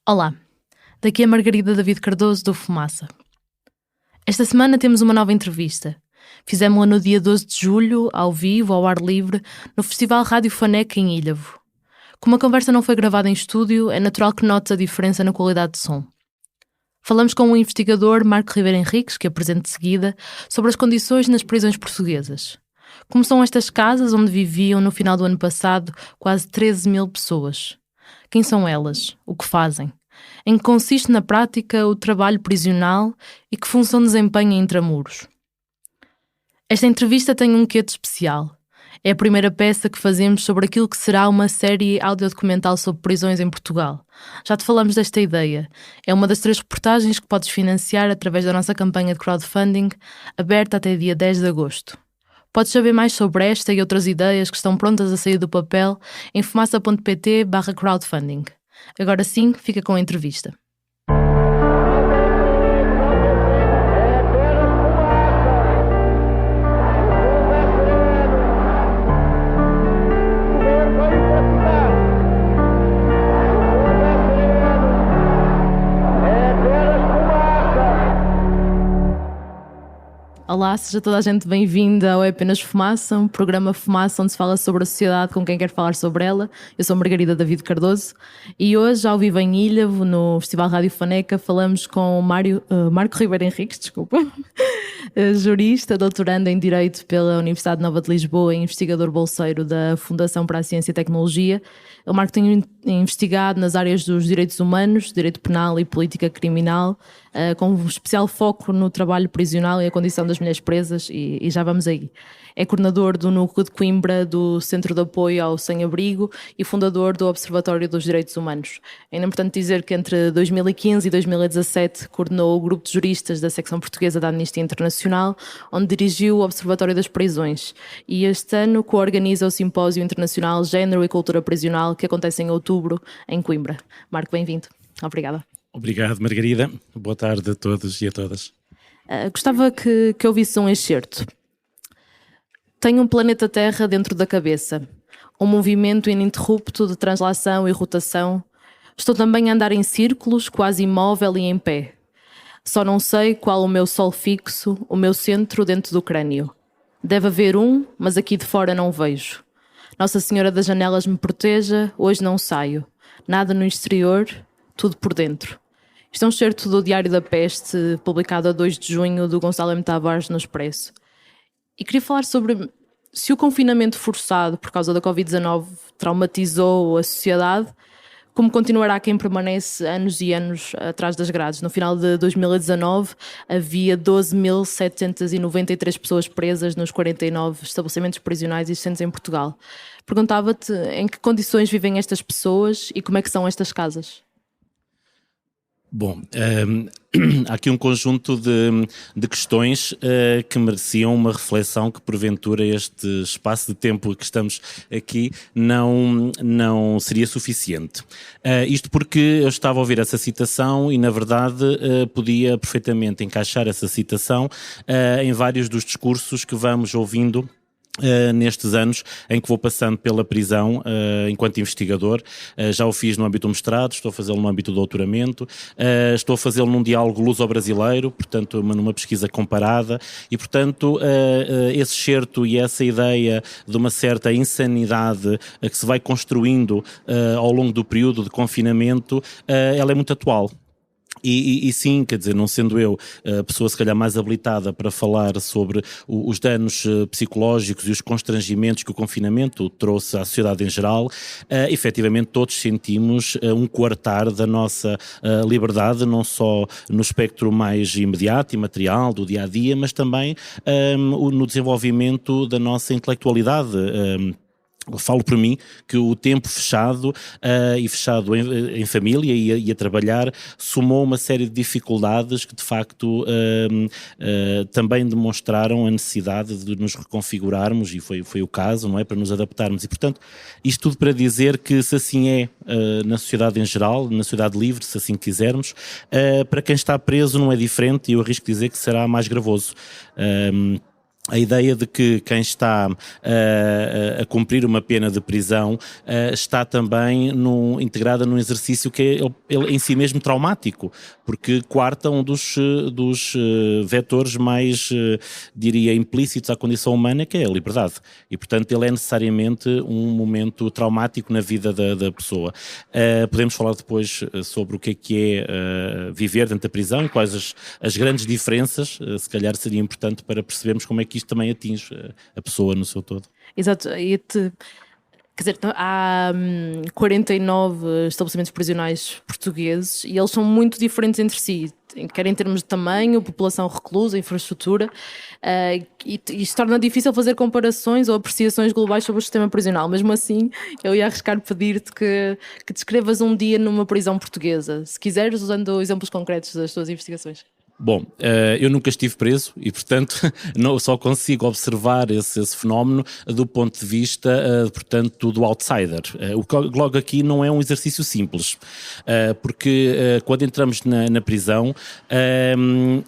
Olá, daqui é Margarida David Cardoso do Fumaça. Esta semana temos uma nova entrevista. Fizemos-la no dia 12 de julho, ao vivo, ao ar livre, no Festival Rádio Faneca em Ilhavo. Como a conversa não foi gravada em estúdio, é natural que notes a diferença na qualidade de som. Falamos com o investigador Marco Ribeiro Henriques, que apresento de seguida, sobre as condições nas prisões portuguesas. Como são estas casas onde viviam, no final do ano passado, quase 13 mil pessoas? Quem são elas? O que fazem? Em que consiste na prática o trabalho prisional e que função desempenha intramuros? Esta entrevista tem um quê de especial. É a primeira peça que fazemos sobre aquilo que será uma série audiodocumental sobre prisões em Portugal. Já te falamos desta ideia. É uma das 3 reportagens que podes financiar através da nossa campanha de crowdfunding, aberta até dia 10 de agosto. Podes saber mais sobre esta e outras ideias que estão prontas a sair do papel em fumaça.pt/crowdfunding. Agora sim, fica com a entrevista. Olá, seja toda a gente bem-vinda ao É Apenas Fumaça, um programa Fumaça onde se fala sobre a sociedade com quem quer falar sobre ela. Eu sou Margarida David Cardoso e hoje, ao vivo em Ilhavo, no Festival Rádio Faneca, falamos com o Marco Ribeiro Henriques, jurista, doutorando em Direito pela Universidade Nova de Lisboa e investigador bolseiro da Fundação para a Ciência e Tecnologia. O Marco tem investigado nas áreas dos direitos humanos, direito penal e política criminal, com um especial foco no trabalho prisional e a condição das mulheres presas, e já vamos aí. É coordenador do Núcleo de Coimbra do Centro de Apoio ao Sem-Abrigo e fundador do Observatório dos Direitos Humanos. É importante dizer que entre 2015 e 2017 coordenou o grupo de juristas da secção portuguesa da Amnistia Internacional, onde dirigiu o Observatório das Prisões, e este ano coorganiza o Simpósio Internacional Género e Cultura Prisional, que acontece em outubro em Coimbra. Marco, bem-vindo. Obrigada. Obrigado, Margarida. Boa tarde a todos e a todas. Gostava que ouvisse um excerto. Tenho um planeta Terra dentro da cabeça, um movimento ininterrupto de translação e rotação. Estou também a andar em círculos, quase imóvel e em pé. Só não sei qual o meu sol fixo, o meu centro dentro do crânio. Deve haver um, mas aqui de fora não vejo. Nossa Senhora das Janelas me proteja, hoje não saio. Nada no exterior, tudo por dentro. Isto é um excerto do Diário da Peste, publicado a 2 de junho, do Gonçalo M. Tavares, no Expresso. E queria falar sobre se o confinamento forçado por causa da Covid-19 traumatizou a sociedade, como continuará quem permanece anos e anos atrás das grades. No final de 2019 havia 12.793 pessoas presas nos 49 estabelecimentos prisionais existentes em Portugal. Perguntava-te em que condições vivem estas pessoas e como é que são estas casas? Bom, há aqui um conjunto de questões que mereciam uma reflexão que porventura este espaço de tempo que estamos aqui não seria suficiente. Isto porque eu estava a ouvir essa citação e na verdade podia perfeitamente encaixar essa citação em vários dos discursos que vamos ouvindo nestes anos em que vou passando pela prisão enquanto investigador. Já o fiz no âmbito do mestrado, estou a fazê-lo no âmbito do doutoramento, estou a fazê-lo num diálogo luso-brasileiro, portanto numa pesquisa comparada e portanto esse excerto e essa ideia de uma certa insanidade que se vai construindo ao longo do período de confinamento, ela é muito atual. E sim, quer dizer, não sendo eu a pessoa se calhar mais habilitada para falar sobre os danos psicológicos e os constrangimentos que o confinamento trouxe à sociedade em geral, efetivamente todos sentimos um coartar da nossa liberdade, não só no espectro mais imediato e material do dia-a-dia, mas também no desenvolvimento da nossa intelectualidade. Eu falo por mim que o tempo fechado e fechado em família e a trabalhar somou uma série de dificuldades que de facto também demonstraram a necessidade de nos reconfigurarmos e foi o caso, não é? Para nos adaptarmos e portanto isto tudo para dizer que se assim é na sociedade em geral, na sociedade livre, se assim quisermos, para quem está preso não é diferente e eu arrisco dizer que será mais gravoso. a ideia de que quem está a cumprir uma pena de prisão está também integrada num exercício que é ele em si mesmo traumático, porque coarta um dos vetores mais, diria, implícitos à condição humana, que é a liberdade. E, portanto, ele é necessariamente um momento traumático na vida da pessoa. Podemos falar depois sobre o que é viver dentro da prisão e quais as grandes diferenças, se calhar seria importante para percebermos como é que isto também atinge a pessoa no seu todo. Exato, quer dizer, há 49 estabelecimentos prisionais portugueses e eles são muito diferentes entre si, quer em termos de tamanho, população reclusa, infraestrutura, e isto torna difícil fazer comparações ou apreciações globais sobre o sistema prisional. Mesmo assim, eu ia arriscar pedir-te que descrevas um dia numa prisão portuguesa, se quiseres, usando exemplos concretos das tuas investigações. Bom, eu nunca estive preso e, portanto, só consigo observar esse fenómeno do ponto de vista, portanto, do outsider. O que logo aqui não é um exercício simples, porque quando entramos na prisão,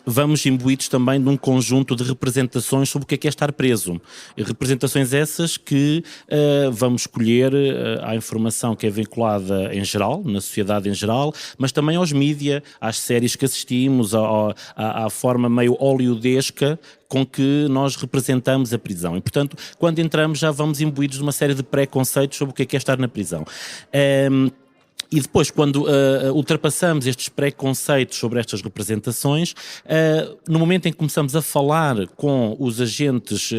vamos imbuídos também de um conjunto de representações sobre o que é estar preso. Representações essas que vamos escolher à informação que é vinculada em geral, na sociedade em geral, mas também aos mídia, às séries que assistimos, à forma meio hollywoodesca com que nós representamos a prisão. E, portanto, quando entramos já vamos imbuídos de uma série de preconceitos sobre o que é estar na prisão. E depois, quando ultrapassamos estes preconceitos sobre estas representações, no momento em que começamos a falar com os agentes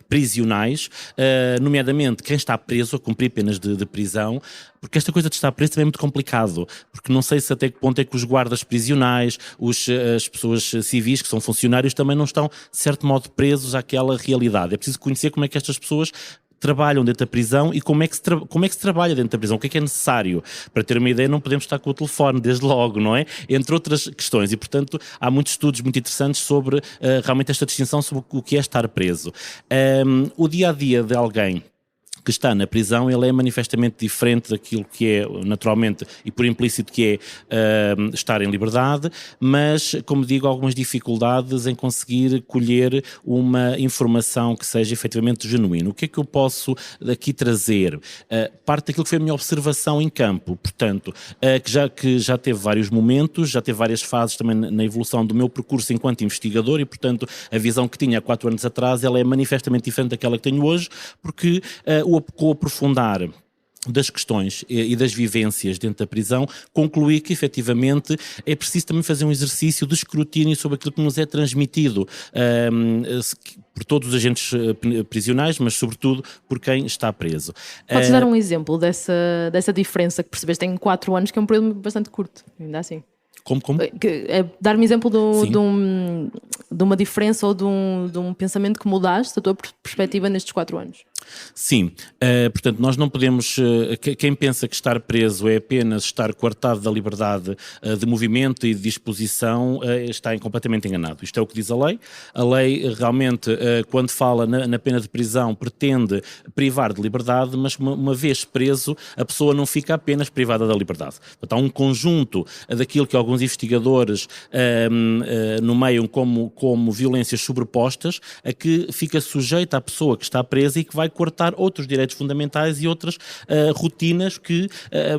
prisionais, nomeadamente quem está preso a cumprir penas de prisão, porque esta coisa de estar preso também é muito complicado, porque não sei se até que ponto é que os guardas prisionais, as pessoas civis que são funcionários também não estão, de certo modo, presos àquela realidade. É preciso conhecer como é que estas pessoas trabalham dentro da prisão e como é que se trabalha dentro da prisão, o que é necessário. Para ter uma ideia, não podemos estar com o telefone desde logo, não é? Entre outras questões. E, portanto, há muitos estudos muito interessantes sobre realmente esta distinção sobre o que é estar preso. O dia-a-dia de alguém que está na prisão, ele é manifestamente diferente daquilo que é, naturalmente, e por implícito que é estar em liberdade, mas, como digo, algumas dificuldades em conseguir colher uma informação que seja efetivamente genuína. O que é que eu posso aqui trazer? Parte daquilo que foi a minha observação em campo, portanto, que já teve vários momentos, já teve várias fases também na evolução do meu percurso enquanto investigador e, portanto, a visão que tinha há 4 anos atrás, ela é manifestamente diferente daquela que tenho hoje, porque com o aprofundar das questões e das vivências dentro da prisão, concluí que efetivamente é preciso também fazer um exercício de escrutínio sobre aquilo que nos é transmitido por todos os agentes prisionais, mas sobretudo por quem está preso. Podes dar um exemplo dessa diferença que percebeste em 4 anos, que é um período bastante curto, ainda assim? Como? Dar-me exemplo de uma diferença ou de um pensamento que mudaste, da tua perspectiva nestes 4 anos. Sim, portanto nós não podemos, quem pensa que estar preso é apenas estar coartado da liberdade de movimento e de disposição, está completamente enganado. Isto é o que diz a lei. A lei realmente, quando fala na pena de prisão, pretende privar de liberdade, mas uma vez preso, a pessoa não fica apenas privada da liberdade. Portanto, há um conjunto daquilo que alguns investigadores nomeiam como violências sobrepostas, a que fica sujeita a pessoa que está presa e que vai coartar outros direitos fundamentais e outras rotinas que,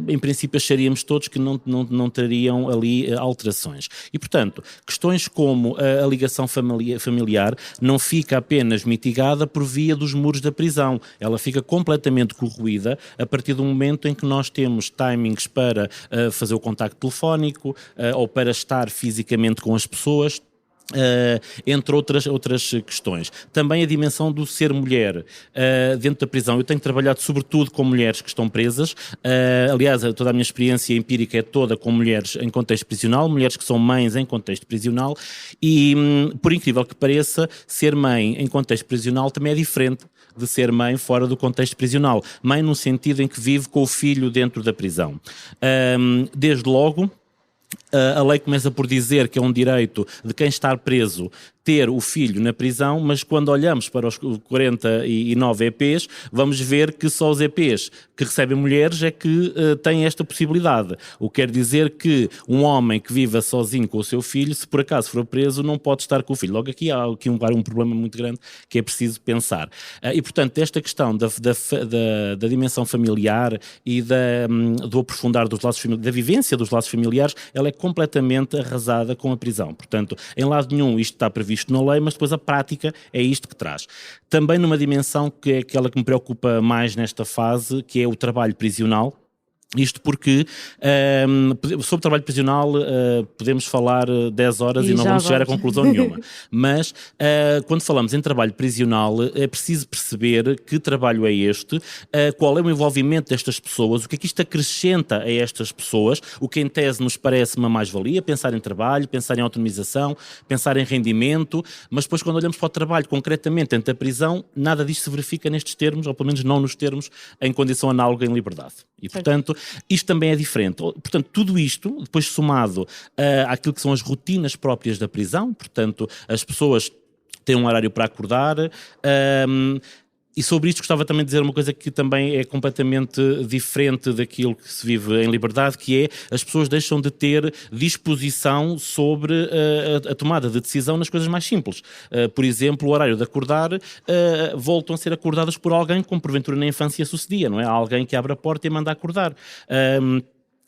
em princípio, acharíamos todos que não teriam ali alterações. E, portanto, questões como a ligação familiar não fica apenas mitigada por via dos muros da prisão. Ela fica completamente corroída a partir do momento em que nós temos timings para fazer o contacto telefónico ou para estar fisicamente com as pessoas. Entre outras questões. Também a dimensão do ser mulher dentro da prisão. Eu tenho trabalhado sobretudo com mulheres que estão presas. Aliás, toda a minha experiência empírica é toda com mulheres em contexto prisional, mulheres que são mães em contexto prisional e, por incrível que pareça, ser mãe em contexto prisional também é diferente de ser mãe fora do contexto prisional. Mãe no sentido em que vive com o filho dentro da prisão. Desde logo, a lei começa por dizer que é um direito de quem está preso ter o filho na prisão, mas quando olhamos para os 49 EPs, vamos ver que só os EPs que recebem mulheres é que têm esta possibilidade. O que quer dizer que um homem que viva sozinho com o seu filho, se por acaso for preso, não pode estar com o filho. Logo aqui há um problema muito grande que é preciso pensar. E, portanto, esta questão da dimensão familiar e do aprofundar dos laços familiares, da vivência dos laços familiares, ela é completamente arrasada com a prisão. Portanto, em lado nenhum isto está previsto na lei, mas depois a prática é isto que traz. Também numa dimensão que é aquela que me preocupa mais nesta fase, que é o trabalho prisional. Isto porque sobre trabalho prisional podemos falar 10 horas e não vamos chegar a conclusão nenhuma. Mas quando falamos em trabalho prisional é preciso perceber que trabalho é este, qual é o envolvimento destas pessoas, o que é que isto acrescenta a estas pessoas, o que em tese nos parece uma mais-valia, pensar em trabalho, pensar em autonomização, pensar em rendimento, mas depois quando olhamos para o trabalho concretamente dentro da prisão, nada disto se verifica nestes termos, ou pelo menos não nos termos em condição análoga em liberdade. E, portanto, isto também é diferente. Portanto, tudo isto, depois somado àquilo que são as rotinas próprias da prisão, portanto, as pessoas têm um horário para acordar, e sobre isto gostava também de dizer uma coisa que também é completamente diferente daquilo que se vive em liberdade, que é as pessoas deixam de ter disposição sobre a tomada de decisão nas coisas mais simples. Por exemplo, o horário de acordar, voltam a ser acordadas por alguém como porventura na infância sucedia, não é? Há alguém que abre a porta e manda acordar.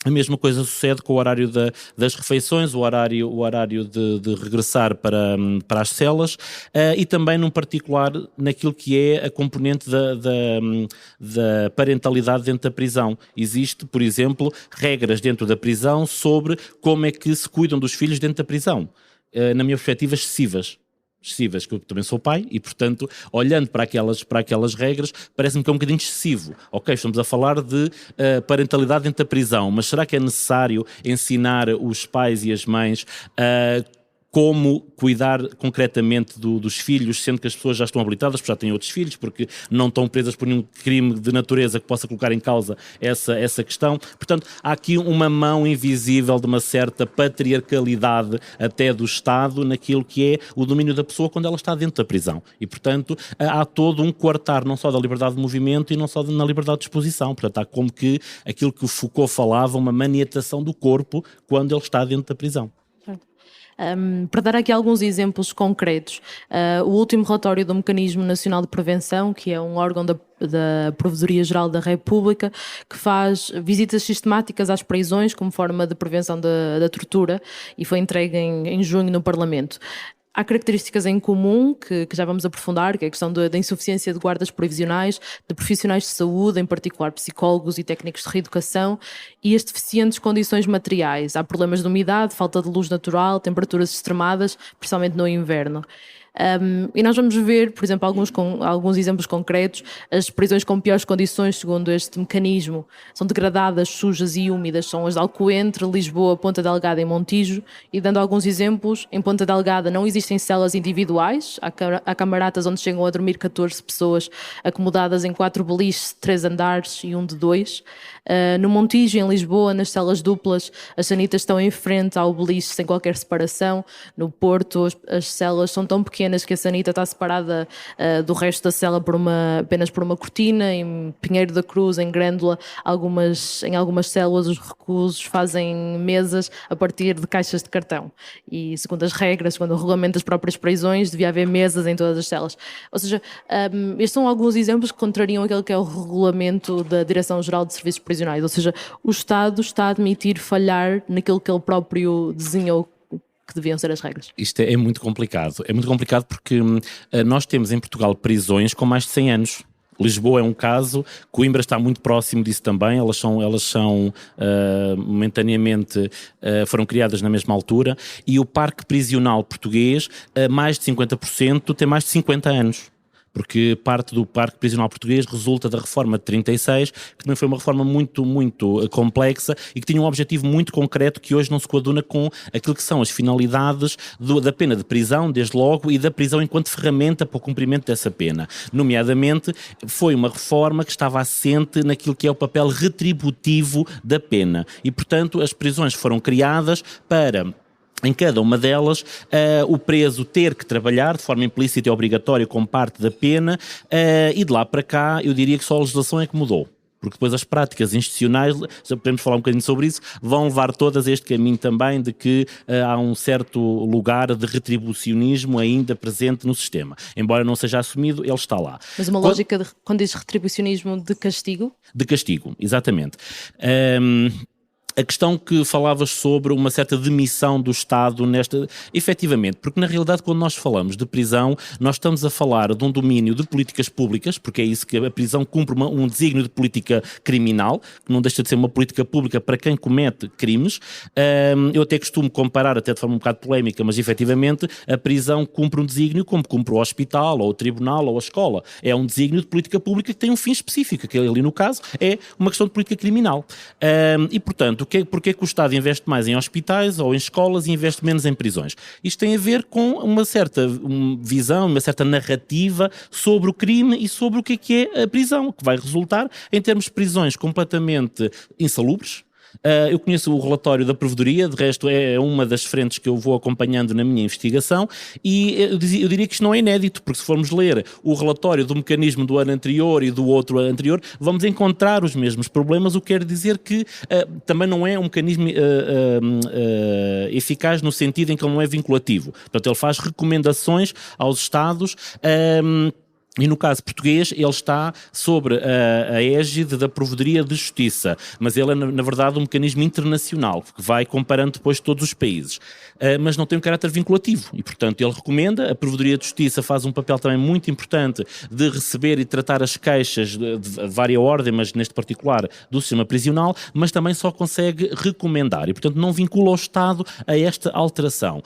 A mesma coisa sucede com o horário das refeições, o horário de regressar para as celas, e também, num particular, naquilo que é a componente da parentalidade dentro da prisão. Existe, por exemplo, regras dentro da prisão sobre como é que se cuidam dos filhos dentro da prisão. Na minha perspectiva, excessivas, que eu também sou pai e, portanto, olhando para aquelas regras, parece-me que é um bocadinho excessivo. Ok, estamos a falar de parentalidade dentro da prisão, mas será que é necessário ensinar os pais e as mães como cuidar concretamente dos filhos, sendo que as pessoas já estão habilitadas, porque já têm outros filhos, porque não estão presas por nenhum crime de natureza que possa colocar em causa essa questão. Portanto, há aqui uma mão invisível de uma certa patriarcalidade até do Estado naquilo que é o domínio da pessoa quando ela está dentro da prisão. E, portanto, há todo um coartar não só da liberdade de movimento e não só na liberdade de exposição. Portanto, há como que aquilo que o Foucault falava, uma maniatação do corpo quando ele está dentro da prisão. Para dar aqui alguns exemplos concretos, o último relatório do Mecanismo Nacional de Prevenção, que é um órgão da Provedoria-Geral da República, que faz visitas sistemáticas às prisões como forma de prevenção da tortura, e foi entregue em junho no Parlamento. Há características em comum que já vamos aprofundar, que é a questão da insuficiência de guardas provisionais, de profissionais de saúde, em particular psicólogos e técnicos de reeducação, e as deficientes condições materiais. Há problemas de umidade, falta de luz natural, temperaturas extremadas, principalmente no inverno. E nós vamos ver, por exemplo, alguns exemplos concretos. As prisões com piores condições, segundo este mecanismo, são degradadas, sujas e úmidas, são as de Alcoentre, Lisboa, Ponta Delgada e Montijo. E dando alguns exemplos, em Ponta Delgada não existem celas individuais, há camaratas onde chegam a dormir 14 pessoas acomodadas em 4 beliches, 3 andares e um de 2. No Montijo, em Lisboa, nas celas duplas, as sanitas estão em frente ao beliche sem qualquer separação. No Porto, as celas são tão pequenas que a sanita está separada do resto da cela apenas por uma cortina. Em Pinheiro da Cruz, em Grândola, em algumas células os reclusos fazem mesas a partir de caixas de cartão. E segundo as regras, segundo o regulamento das próprias prisões, devia haver mesas em todas as celas. Ou seja, estes são alguns exemplos que contrariam aquele que é o regulamento da Direção-Geral de Serviços Prisionais. Ou seja, o Estado está a admitir falhar naquilo que ele próprio desenhou que deviam ser as regras. Isto é muito complicado. É muito complicado porque nós temos em Portugal prisões com mais de 100 anos. Lisboa é um caso, Coimbra está muito próximo disso também, elas são momentaneamente foram criadas na mesma altura, e o parque prisional português, mais de 50%, tem mais de 50 anos. Porque parte do Parque Prisional Português resulta da reforma de 36, que também foi uma reforma muito, muito complexa e que tinha um objetivo muito concreto que hoje não se coaduna com aquilo que são as finalidades da pena de prisão, desde logo, e da prisão enquanto ferramenta para o cumprimento dessa pena. Nomeadamente, foi uma reforma que estava assente naquilo que é o papel retributivo da pena. E, portanto, as prisões foram criadas para em cada uma delas, o preso ter que trabalhar de forma implícita e obrigatória como parte da pena, e de lá para cá eu diria que só a legislação é que mudou. Porque depois as práticas institucionais, já podemos falar um bocadinho sobre isso, vão levar todas a este caminho também de que há um certo lugar de retribucionismo ainda presente no sistema. Embora não seja assumido, ele está lá. Mas uma lógica, quando diz retribucionismo, de castigo? De castigo, exatamente. A questão que falavas sobre uma certa demissão do Estado nesta... Efetivamente, porque na realidade quando nós falamos de prisão, nós estamos a falar de um domínio de políticas públicas, porque é isso que a prisão cumpre um desígnio de política criminal, que não deixa de ser uma política pública para quem comete crimes. Eu até costumo comparar, até de forma um bocado polémica, mas efetivamente a prisão cumpre um desígnio como cumpre o hospital, ou o tribunal, ou a escola. É um desígnio de política pública que tem um fim específico, que ali no caso é uma questão de política criminal. E portanto, porque é que o Estado investe mais em hospitais ou em escolas e investe menos em prisões? Isto tem a ver com uma certa visão, uma certa narrativa sobre o crime e sobre o que é a prisão, que vai resultar em termos de prisões completamente insalubres. Eu conheço o relatório da Provedoria, de resto é uma das frentes que eu vou acompanhando na minha investigação, e eu diria que isto não é inédito, porque se formos ler o relatório do mecanismo do ano anterior e do outro anterior, vamos encontrar os mesmos problemas, o que quer dizer que também não é um mecanismo eficaz no sentido em que ele não é vinculativo. Portanto, ele faz recomendações aos Estados. E no caso português, ele está sobre a égide da Provedoria de Justiça, mas ele é, na verdade, um mecanismo internacional, que vai comparando depois todos os países, mas não tem um caráter vinculativo, e portanto ele recomenda. A Provedoria de Justiça faz um papel também muito importante de receber e tratar as queixas de várias ordens, mas neste particular do sistema prisional, mas também só consegue recomendar, e portanto não vincula o Estado a esta alteração.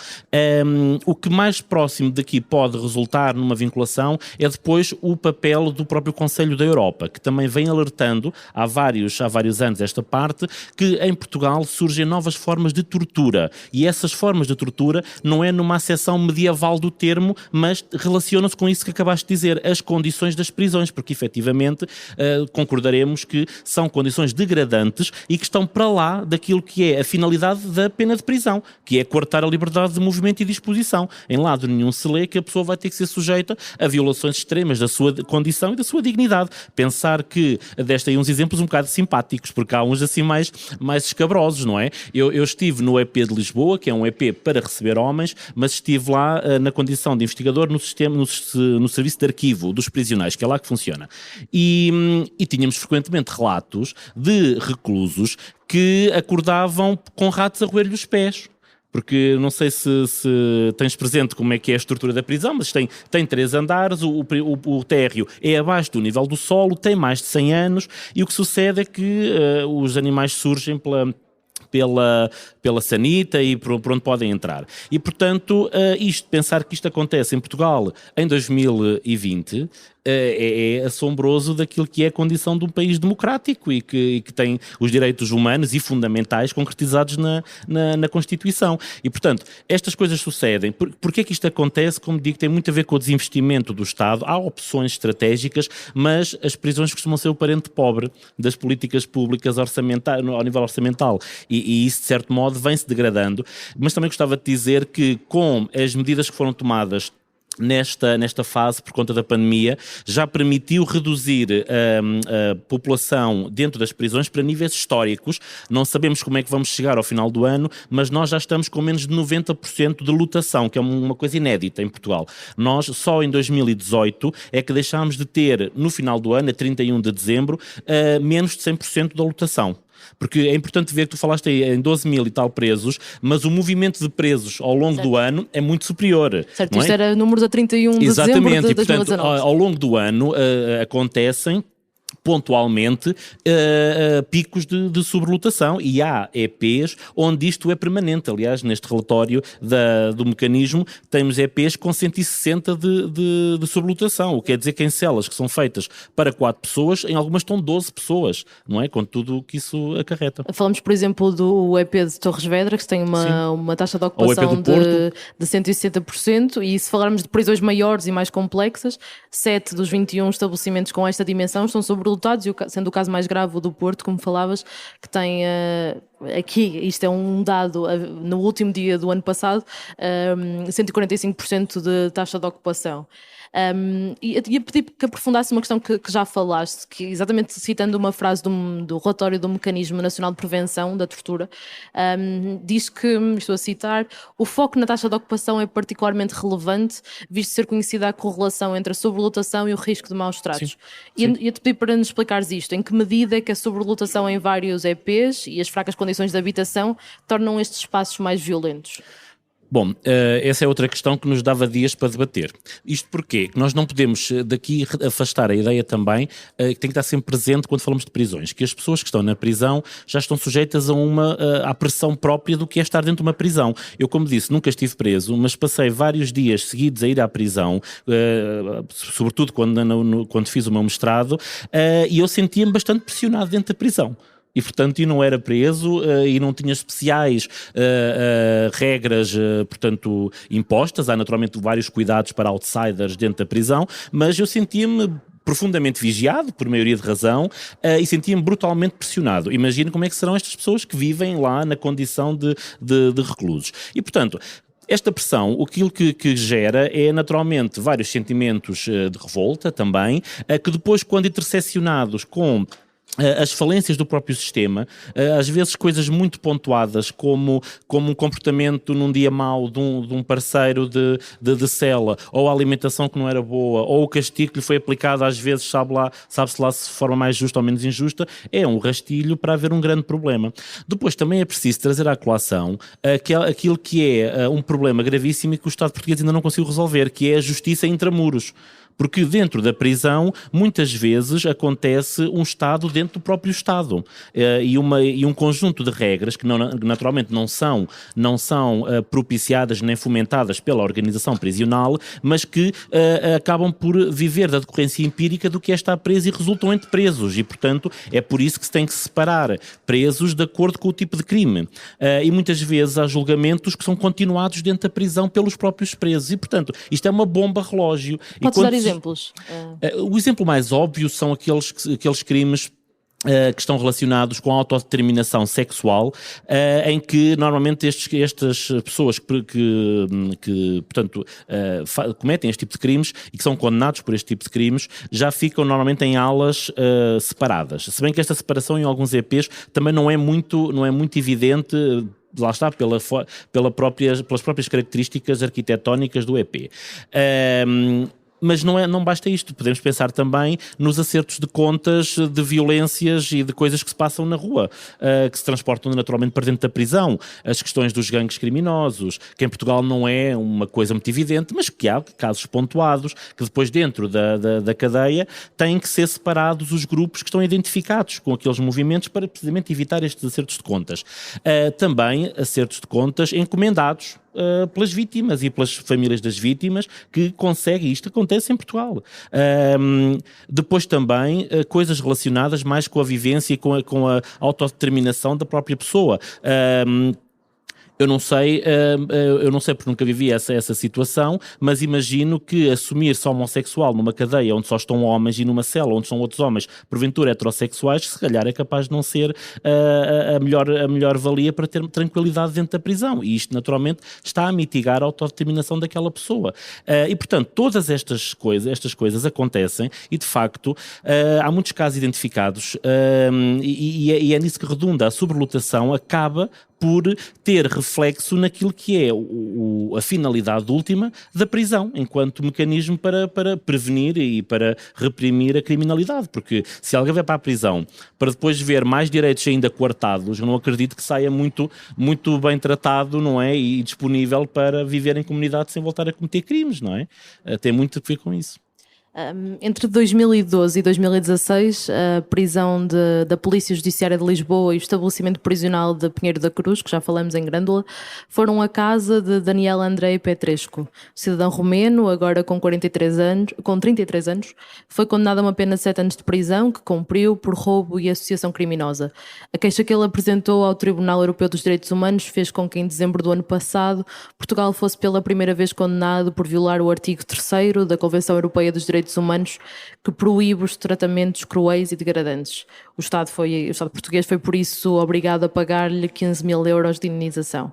O que mais próximo daqui pode resultar numa vinculação é depois o papel do próprio Conselho da Europa, que também vem alertando há vários anos esta parte, que em Portugal surgem novas formas de tortura, e essas formas de tortura não é numa acessão medieval do termo, mas relacionam-se com isso que acabaste de dizer, as condições das prisões, porque efetivamente concordaremos que são condições degradantes e que estão para lá daquilo que é a finalidade da pena de prisão, que é coartar a liberdade de movimento e disposição. Em lado nenhum se lê que a pessoa vai ter que ser sujeita a violações extremas da sua condição e da sua dignidade. Pensar que, deste aí uns exemplos um bocado simpáticos, porque há uns assim mais escabrosos, não é? Eu estive no EP de Lisboa, que é um EP para receber homens, mas estive lá na condição de investigador no serviço de arquivo dos prisionais, que é lá que funciona. E tínhamos frequentemente relatos de reclusos que acordavam com ratos a roer-lhe os pés. Porque não sei se tens presente como é que é a estrutura da prisão, mas tem 3 andares, o térreo é abaixo do nível do solo, tem mais de 100 anos, e o que sucede é que os animais surgem pela sanita e por onde podem entrar. E, portanto, pensar que isto acontece em Portugal em 2020 é assombroso daquilo que é a condição de um país democrático e que tem os direitos humanos e fundamentais concretizados na Constituição. E, portanto, estas coisas sucedem. Porquê é que isto acontece? Como digo, tem muito a ver com o desinvestimento do Estado. Há opções estratégicas, mas as prisões costumam ser o parente pobre das políticas públicas ao nível orçamental. E isso, de certo modo, vem-se degradando. Mas também gostava de dizer que, com as medidas que foram tomadas nesta fase, por conta da pandemia, já permitiu reduzir a população dentro das prisões para níveis históricos. Não sabemos como é que vamos chegar ao final do ano, mas nós já estamos com menos de 90% de lotação, que é uma coisa inédita em Portugal. Nós, só em 2018, é que deixámos de ter, no final do ano, a 31 de dezembro, menos de 100% da lotação. Porque é importante ver que tu falaste aí em 12 mil e tal presos, mas o movimento de presos ao longo do ano é muito superior. Certo, isto era números a 31 de dezembro de 2019. E, portanto, ao longo do ano acontecem pontualmente picos de sobrelotação, e há EPs onde isto é permanente. Aliás, neste relatório do mecanismo temos EPs com 160 de sobrelotação, o que quer dizer que em celas que são feitas para 4 pessoas, em algumas estão 12 pessoas, não é? Com tudo o que isso acarreta. Falamos, por exemplo, do EP de Torres Vedras, que tem uma taxa de ocupação de 160%, e se falarmos de prisões maiores e mais complexas, 7 dos 21 estabelecimentos com esta dimensão estão sobrelotados resultados, e sendo o caso mais grave o do Porto, como falavas, que tem aqui, isto é um dado, no último dia do ano passado, 145% de taxa de ocupação. E ia pedir que aprofundasse uma questão que já falaste, que exatamente citando uma frase do relatório do Mecanismo Nacional de Prevenção da Tortura, diz que, estou a citar, o foco na taxa de ocupação é particularmente relevante, visto ser conhecida a correlação entre a sobrelotação e o risco de maus tratos. Ia-te pedir para nos explicares isto, em que medida é que a sobrelotação em vários EPs e as fracas condições de habitação tornam estes espaços mais violentos? Bom, essa é outra questão que nos dava dias para debater. Isto porquê? Que nós não podemos daqui afastar a ideia também, que tem que estar sempre presente quando falamos de prisões, que as pessoas que estão na prisão já estão sujeitas à pressão própria do que é estar dentro de uma prisão. Eu, como disse, nunca estive preso, mas passei vários dias seguidos a ir à prisão, sobretudo quando fiz o meu mestrado, e eu sentia-me bastante pressionado dentro da prisão. E, portanto, eu não era preso e não tinha especiais regras, portanto, impostas. Há, naturalmente, vários cuidados para outsiders dentro da prisão, mas eu sentia-me profundamente vigiado, por maioria de razão, e sentia-me brutalmente pressionado. Imagino como é que serão estas pessoas que vivem lá na condição de reclusos. E, portanto, esta pressão, aquilo que gera é naturalmente vários sentimentos de revolta também, que depois, quando interseccionados com as falências do próprio sistema, às vezes coisas muito pontuadas, como um comportamento num dia mau de um parceiro de cela, ou a alimentação que não era boa, ou o castigo que lhe foi aplicado, às vezes sabe-se lá se de forma mais justa ou menos injusta, é um rastilho para haver um grande problema. Depois também é preciso trazer à colação aquilo que é um problema gravíssimo e que o Estado português ainda não conseguiu resolver, que é a justiça intramuros. Porque dentro da prisão, muitas vezes acontece um Estado dentro do próprio Estado e um conjunto de regras que naturalmente não são propiciadas nem fomentadas pela organização prisional, mas que acabam por viver da decorrência empírica do que é estar preso e resultam entre presos. E, portanto, é por isso que se tem que separar presos de acordo com o tipo de crime. E muitas vezes há julgamentos que são continuados dentro da prisão pelos próprios presos. E, portanto, isto é uma bomba relógio. Podes dar exemplos? O exemplo mais óbvio são aqueles crimes que estão relacionados com a autodeterminação sexual, em que normalmente estas pessoas que portanto, cometem este tipo de crimes e que são condenados por este tipo de crimes, já ficam normalmente em alas separadas. Se bem que esta separação em alguns EPs também não é muito evidente, lá está, pelas próprias características arquitetónicas do EP. Mas não basta isto, podemos pensar também nos acertos de contas de violências e de coisas que se passam na rua, que se transportam naturalmente para dentro da prisão, as questões dos gangues criminosos, que em Portugal não é uma coisa muito evidente, mas que há casos pontuados, que depois dentro da cadeia têm que ser separados os grupos que estão identificados com aqueles movimentos para precisamente evitar estes acertos de contas. Também acertos de contas encomendados pelas vítimas e pelas famílias das vítimas que conseguem, isto acontece em Portugal. Depois também coisas relacionadas mais com a vivência e com a autodeterminação da própria pessoa. Eu não sei porque nunca vivi essa situação, mas imagino que assumir-se homossexual numa cadeia onde só estão homens e numa cela onde estão outros homens, porventura heterossexuais, se calhar é capaz de não ser a melhor valia para ter tranquilidade dentro da prisão. E isto, naturalmente, está a mitigar a autodeterminação daquela pessoa. E, portanto, todas estas coisas acontecem e, de facto, há muitos casos identificados e é nisso que redunda. A sobrelotação acaba por ter reflexo naquilo que é a finalidade última da prisão, enquanto mecanismo para prevenir e para reprimir a criminalidade. Porque se alguém vai para a prisão para depois ver mais direitos ainda coartados, eu não acredito que saia muito, muito bem tratado, não é? E disponível para viver em comunidade sem voltar a cometer crimes, não é? Tem muito a ver com isso. Entre 2012 e 2016, a prisão da Polícia Judiciária de Lisboa e o estabelecimento prisional de Pinheiro da Cruz, que já falamos em Grândola, foram a casa de Daniel Andrei Petrescu, cidadão romeno, agora com 33 anos, foi condenado a uma pena de 7 anos de prisão, que cumpriu por roubo e associação criminosa. A queixa que ele apresentou ao Tribunal Europeu dos Direitos Humanos fez com que em dezembro do ano passado Portugal fosse pela primeira vez condenado por violar o artigo 3º da Convenção Europeia dos Direitos Direitos Humanos que proíbe os tratamentos cruéis e degradantes. O Estado português foi, por isso, obrigado a pagar-lhe 15 mil euros de indenização.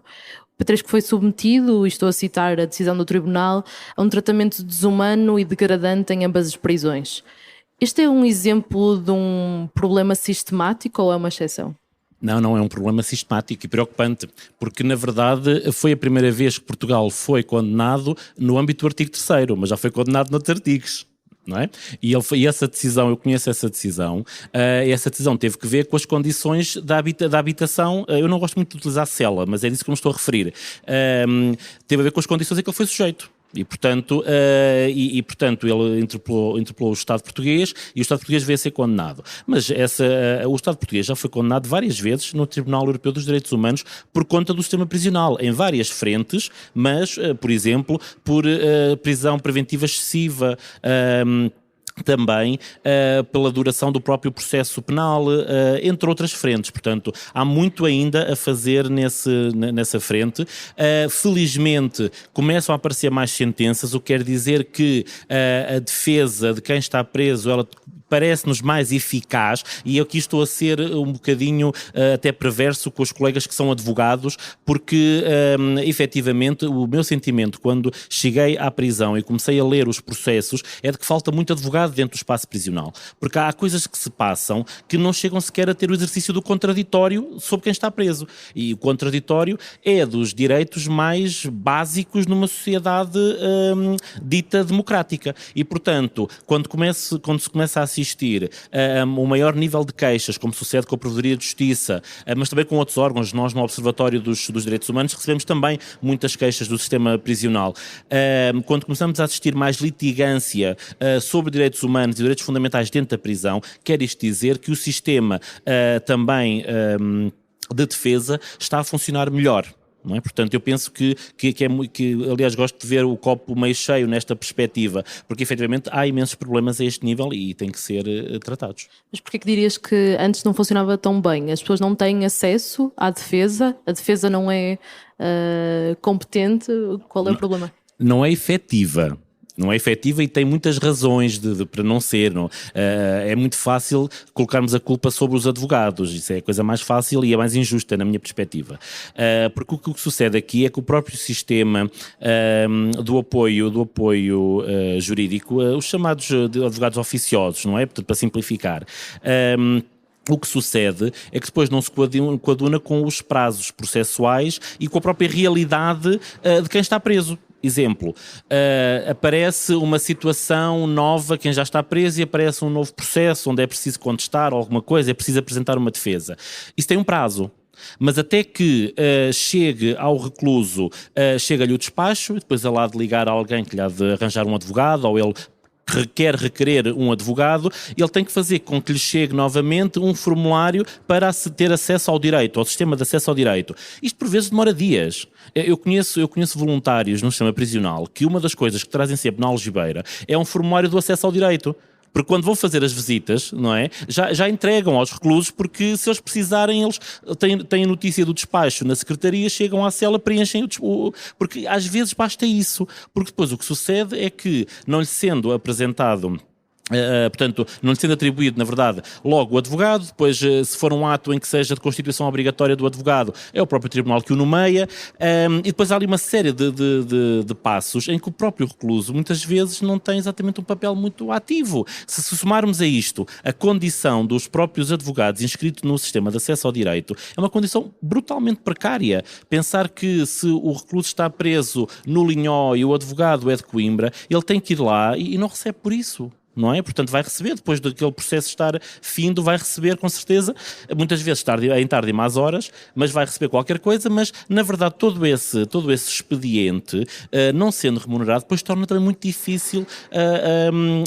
Petresco foi submetido, e estou a citar a decisão do tribunal, a um tratamento desumano e degradante em ambas as prisões. Este é um exemplo de um problema sistemático ou é uma exceção? Não é um problema sistemático e preocupante, porque na verdade foi a primeira vez que Portugal foi condenado no âmbito do artigo 3º, mas já foi condenado noutros artigos. Não é? E essa decisão, eu conheço essa decisão teve que ver com as condições da habitação. Eu não gosto muito de utilizar cela, mas é disso que eu me estou a referir. Teve a ver com as condições a que ele foi sujeito. E, portanto, ele interpelou o Estado português e o Estado português veio a ser condenado. Mas o Estado português já foi condenado várias vezes no Tribunal Europeu dos Direitos Humanos por conta do sistema prisional, em várias frentes, mas, por exemplo, por prisão preventiva excessiva, também pela duração do próprio processo penal, entre outras frentes. Portanto, há muito ainda a fazer nessa frente. Felizmente, começam a aparecer mais sentenças, o que quer dizer que a defesa de quem está preso, ela parece-nos mais eficaz, e eu aqui estou a ser um bocadinho até perverso com os colegas que são advogados, porque efetivamente o meu sentimento quando cheguei à prisão e comecei a ler os processos é de que falta muito advogado dentro do espaço prisional, porque há coisas que se passam que não chegam sequer a ter o exercício do contraditório sobre quem está preso, e o contraditório é dos direitos mais básicos numa sociedade dita democrática, e portanto, quando se começa a assistir um maior nível de queixas, como sucede com a Provedoria de Justiça, mas também com outros órgãos. Nós, no Observatório dos Direitos Humanos, recebemos também muitas queixas do sistema prisional. Quando começamos a assistir mais litigância sobre direitos humanos e direitos fundamentais dentro da prisão, quer isto dizer que o sistema também de defesa está a funcionar melhor. Não é? Portanto, eu penso que aliás, gosto de ver o copo meio cheio nesta perspectiva, porque efetivamente há imensos problemas a este nível e têm que ser tratados. Mas porquê que dirias que antes não funcionava tão bem? As pessoas não têm acesso à defesa, a defesa não é competente, qual é o problema? Não é efetiva. Não é efetiva e tem muitas razões para não ser. Não? É muito fácil colocarmos a culpa sobre os advogados. Isso é a coisa mais fácil e é mais injusta na minha perspectiva. Porque o que sucede aqui é que o próprio sistema do apoio jurídico, os chamados advogados oficiosos, não é? Portanto, para simplificar. O que sucede é que depois não se coaduna com os prazos processuais e com a própria realidade de quem está preso. Exemplo, aparece uma situação nova, quem já está preso, e aparece um novo processo onde é preciso contestar alguma coisa, é preciso apresentar uma defesa. Isso tem um prazo. Mas até que chegue ao recluso, chega-lhe o despacho, e depois ele há de ligar a alguém que lhe há de arranjar um advogado, ou ele quer requerer um advogado, ele tem que fazer com que lhe chegue novamente um formulário para ter acesso ao direito, ao sistema de acesso ao direito. Isto por vezes demora dias. Eu conheço voluntários no sistema prisional que uma das coisas que trazem sempre na algibeira é um formulário do acesso ao direito. Porque quando vão fazer as visitas, não é? Já entregam aos reclusos, porque se eles precisarem, eles têm notícia do despacho na secretaria, chegam à cela, preenchem porque às vezes basta isso. Porque depois o que sucede é que, não lhe sendo apresentado... portanto, não lhe sendo atribuído, na verdade, logo o advogado, depois se for um ato em que seja de constituição obrigatória do advogado, é o próprio tribunal que o nomeia, e depois há ali uma série de passos em que o próprio recluso muitas vezes não tem exatamente um papel muito ativo. Se somarmos a isto a condição dos próprios advogados inscritos no sistema de acesso ao direito, é uma condição brutalmente precária. Pensar que se o recluso está preso no Linhó e o advogado é de Coimbra, ele tem que ir lá e não recebe por isso. Não é? Portanto, vai receber, depois daquele processo estar findo, vai receber com certeza, muitas vezes em tarde e más horas, mas vai receber qualquer coisa, mas na verdade todo esse expediente, não sendo remunerado, depois torna também muito difícil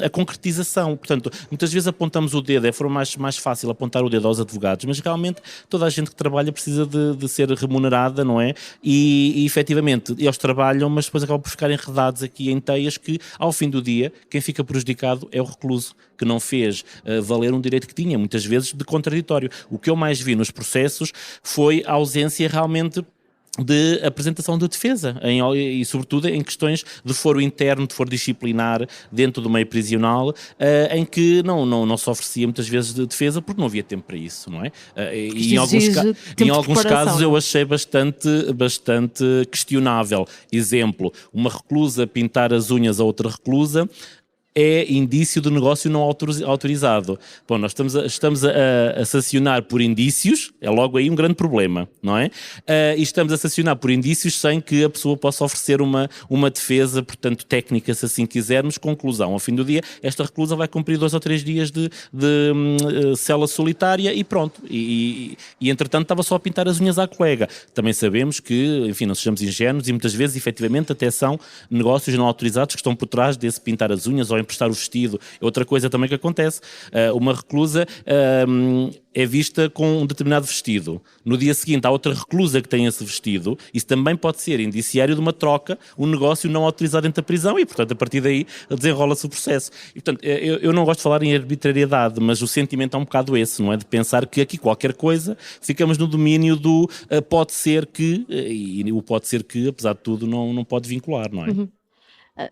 a concretização. Portanto, muitas vezes apontamos o dedo, é a forma mais fácil apontar o dedo aos advogados, mas realmente toda a gente que trabalha precisa de ser remunerada, não é? E efetivamente, eles trabalham, mas depois acabam por ficar enredados aqui em teias que, ao fim do dia, quem fica prejudicado é o recluso, que não fez valer um direito que tinha, muitas vezes de contraditório. O que eu mais vi nos processos foi a ausência realmente de apresentação de defesa e sobretudo em questões de foro interno, de foro disciplinar dentro do meio prisional, em que não se oferecia muitas vezes de defesa porque não havia tempo para isso, não é? E em alguns casos eu achei bastante questionável. Exemplo, uma reclusa pintar as unhas a outra reclusa é indício de negócio não autorizado. Bom, nós estamos a sancionar por indícios, é logo aí um grande problema, não é? E estamos a sancionar por indícios sem que a pessoa possa oferecer uma defesa, portanto, técnica, se assim quisermos. Conclusão, ao fim do dia, esta reclusa vai cumprir 2 ou 3 dias de cela solitária e pronto. E entretanto estava só a pintar as unhas à colega. Também sabemos que, enfim, não sejamos ingênuos e muitas vezes, efetivamente, até são negócios não autorizados que estão por trás desse pintar as unhas ou emprestar o vestido. É outra coisa também que acontece. Uma reclusa é vista com um determinado vestido. No dia seguinte há outra reclusa que tem esse vestido. Isso também pode ser indiciário de uma troca, um negócio não autorizado dentro da prisão e, portanto, a partir daí desenrola-se o processo. E, portanto, eu não gosto de falar em arbitrariedade, mas o sentimento é um bocado esse, não é? De pensar que aqui qualquer coisa ficamos no domínio do pode ser que, e o pode ser que, apesar de tudo, não pode vincular, não é? Uhum.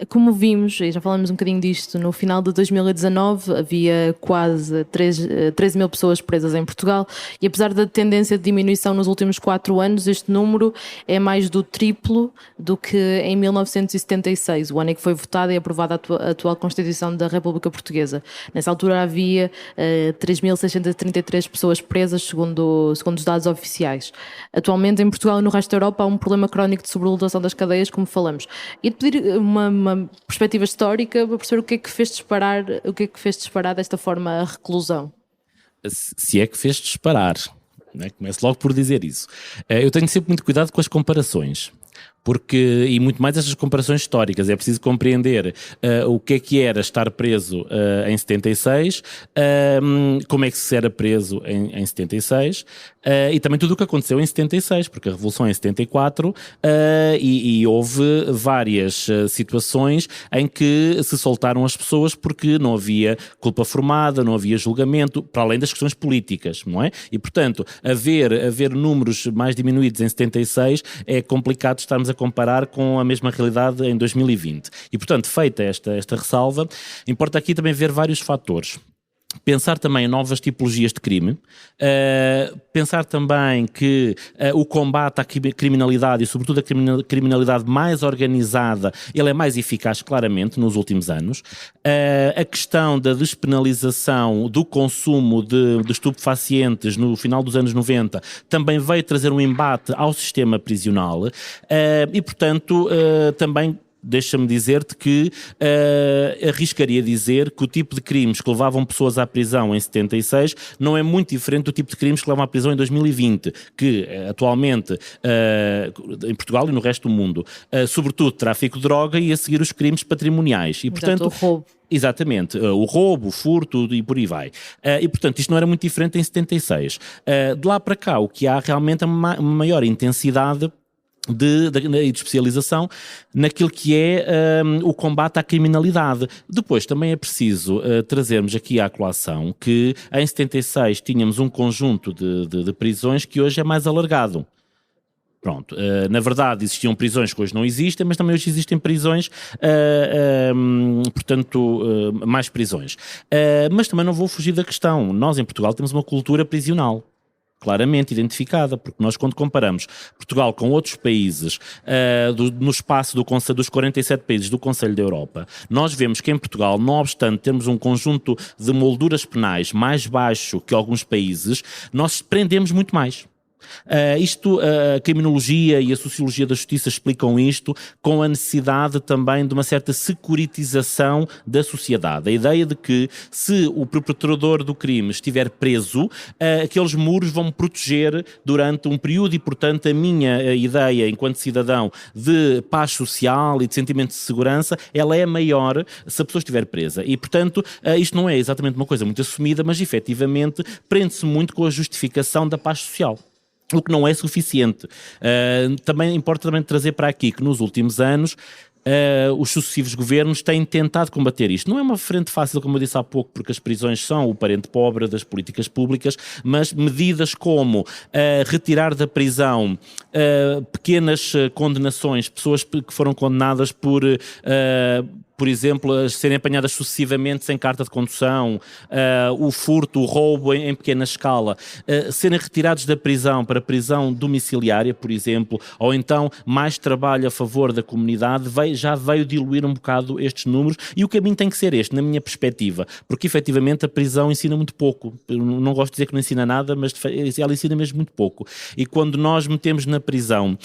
Como vimos, e já falamos um bocadinho disto, no final de 2019 havia quase 13 mil pessoas presas em Portugal e apesar da tendência de diminuição nos últimos 4 anos, este número é mais do triplo do que em 1976, o ano em que foi votada e aprovada a atual Constituição da República Portuguesa. Nessa altura havia 3.633 pessoas presas, segundo os dados oficiais. Atualmente em Portugal e no resto da Europa há um problema crónico de sobrelotação das cadeias, como falamos. E de pedir uma perspectiva histórica para perceber o que é que fez disparar desta forma a reclusão. Se é que fez disparar, né? Começo logo por dizer isso. Eu tenho sempre muito cuidado com as comparações. E muito mais estas comparações históricas, é preciso compreender o que era estar preso em 76, como é que se era preso em 76, e também tudo o que aconteceu em 76, porque a Revolução é em 74, e houve várias situações em que se soltaram as pessoas porque não havia culpa formada, não havia julgamento, para além das questões políticas, não é? E, portanto, haver números mais diminuídos em 76 é complicado estarmos a comparar com a mesma realidade em 2020. E, portanto, feita esta ressalva, importa aqui também ver vários fatores. Pensar também em novas tipologias de crime, pensar também que o combate à criminalidade e sobretudo a criminalidade mais organizada, ele é mais eficaz claramente nos últimos anos, a questão da despenalização do consumo de estupefacientes no final dos anos 90 também veio trazer um embate ao sistema prisional e portanto também deixa-me dizer-te que arriscaria dizer que o tipo de crimes que levavam pessoas à prisão em 76 não é muito diferente do tipo de crimes que levam à prisão em 2020, que atualmente em Portugal e no resto do mundo, sobretudo tráfico de droga e a seguir os crimes patrimoniais. E, portanto, o roubo. Exatamente, o roubo, o furto e por aí vai. E, portanto, isto não era muito diferente em 76. De lá para cá, o que há realmente é uma maior intensidade de especialização naquilo que é o combate à criminalidade. Depois também é preciso trazermos aqui à colação que em 76 tínhamos um conjunto de prisões que hoje é mais alargado. Pronto, na verdade existiam prisões que hoje não existem, mas também hoje existem prisões, portanto, mais prisões. Mas também não vou fugir da questão. Nós em Portugal temos uma cultura prisional claramente identificada, porque nós quando comparamos Portugal com outros países no espaço dos 47 países do Conselho da Europa, nós vemos que em Portugal, não obstante termos um conjunto de molduras penais mais baixo que alguns países, nós prendemos muito mais. A criminologia e a sociologia da justiça explicam isto com a necessidade também de uma certa securitização da sociedade. A ideia de que se o perpetrador do crime estiver preso, aqueles muros vão me proteger durante um período e, portanto, a minha ideia enquanto cidadão de paz social e de sentimento de segurança, ela é maior se a pessoa estiver presa. E, portanto, isto não é exatamente uma coisa muito assumida, mas efetivamente prende-se muito com a justificação da paz social. O que não é suficiente. Também importa trazer para aqui que nos últimos anos os sucessivos governos têm tentado combater isto. Não é uma frente fácil, como eu disse há pouco, porque as prisões são o parente pobre das políticas públicas, mas medidas como retirar da prisão pequenas condenações, pessoas que foram condenadas por exemplo, serem apanhadas sucessivamente sem carta de condução, o furto, o roubo em pequena escala, serem retirados da prisão para prisão domiciliária, por exemplo, ou então mais trabalho a favor da comunidade, já veio diluir um bocado estes números, e o caminho tem que ser este, na minha perspectiva, porque efetivamente a prisão ensina muito pouco. Eu não gosto de dizer que não ensina nada, mas ela ensina mesmo muito pouco. E quando nós metemos na prisão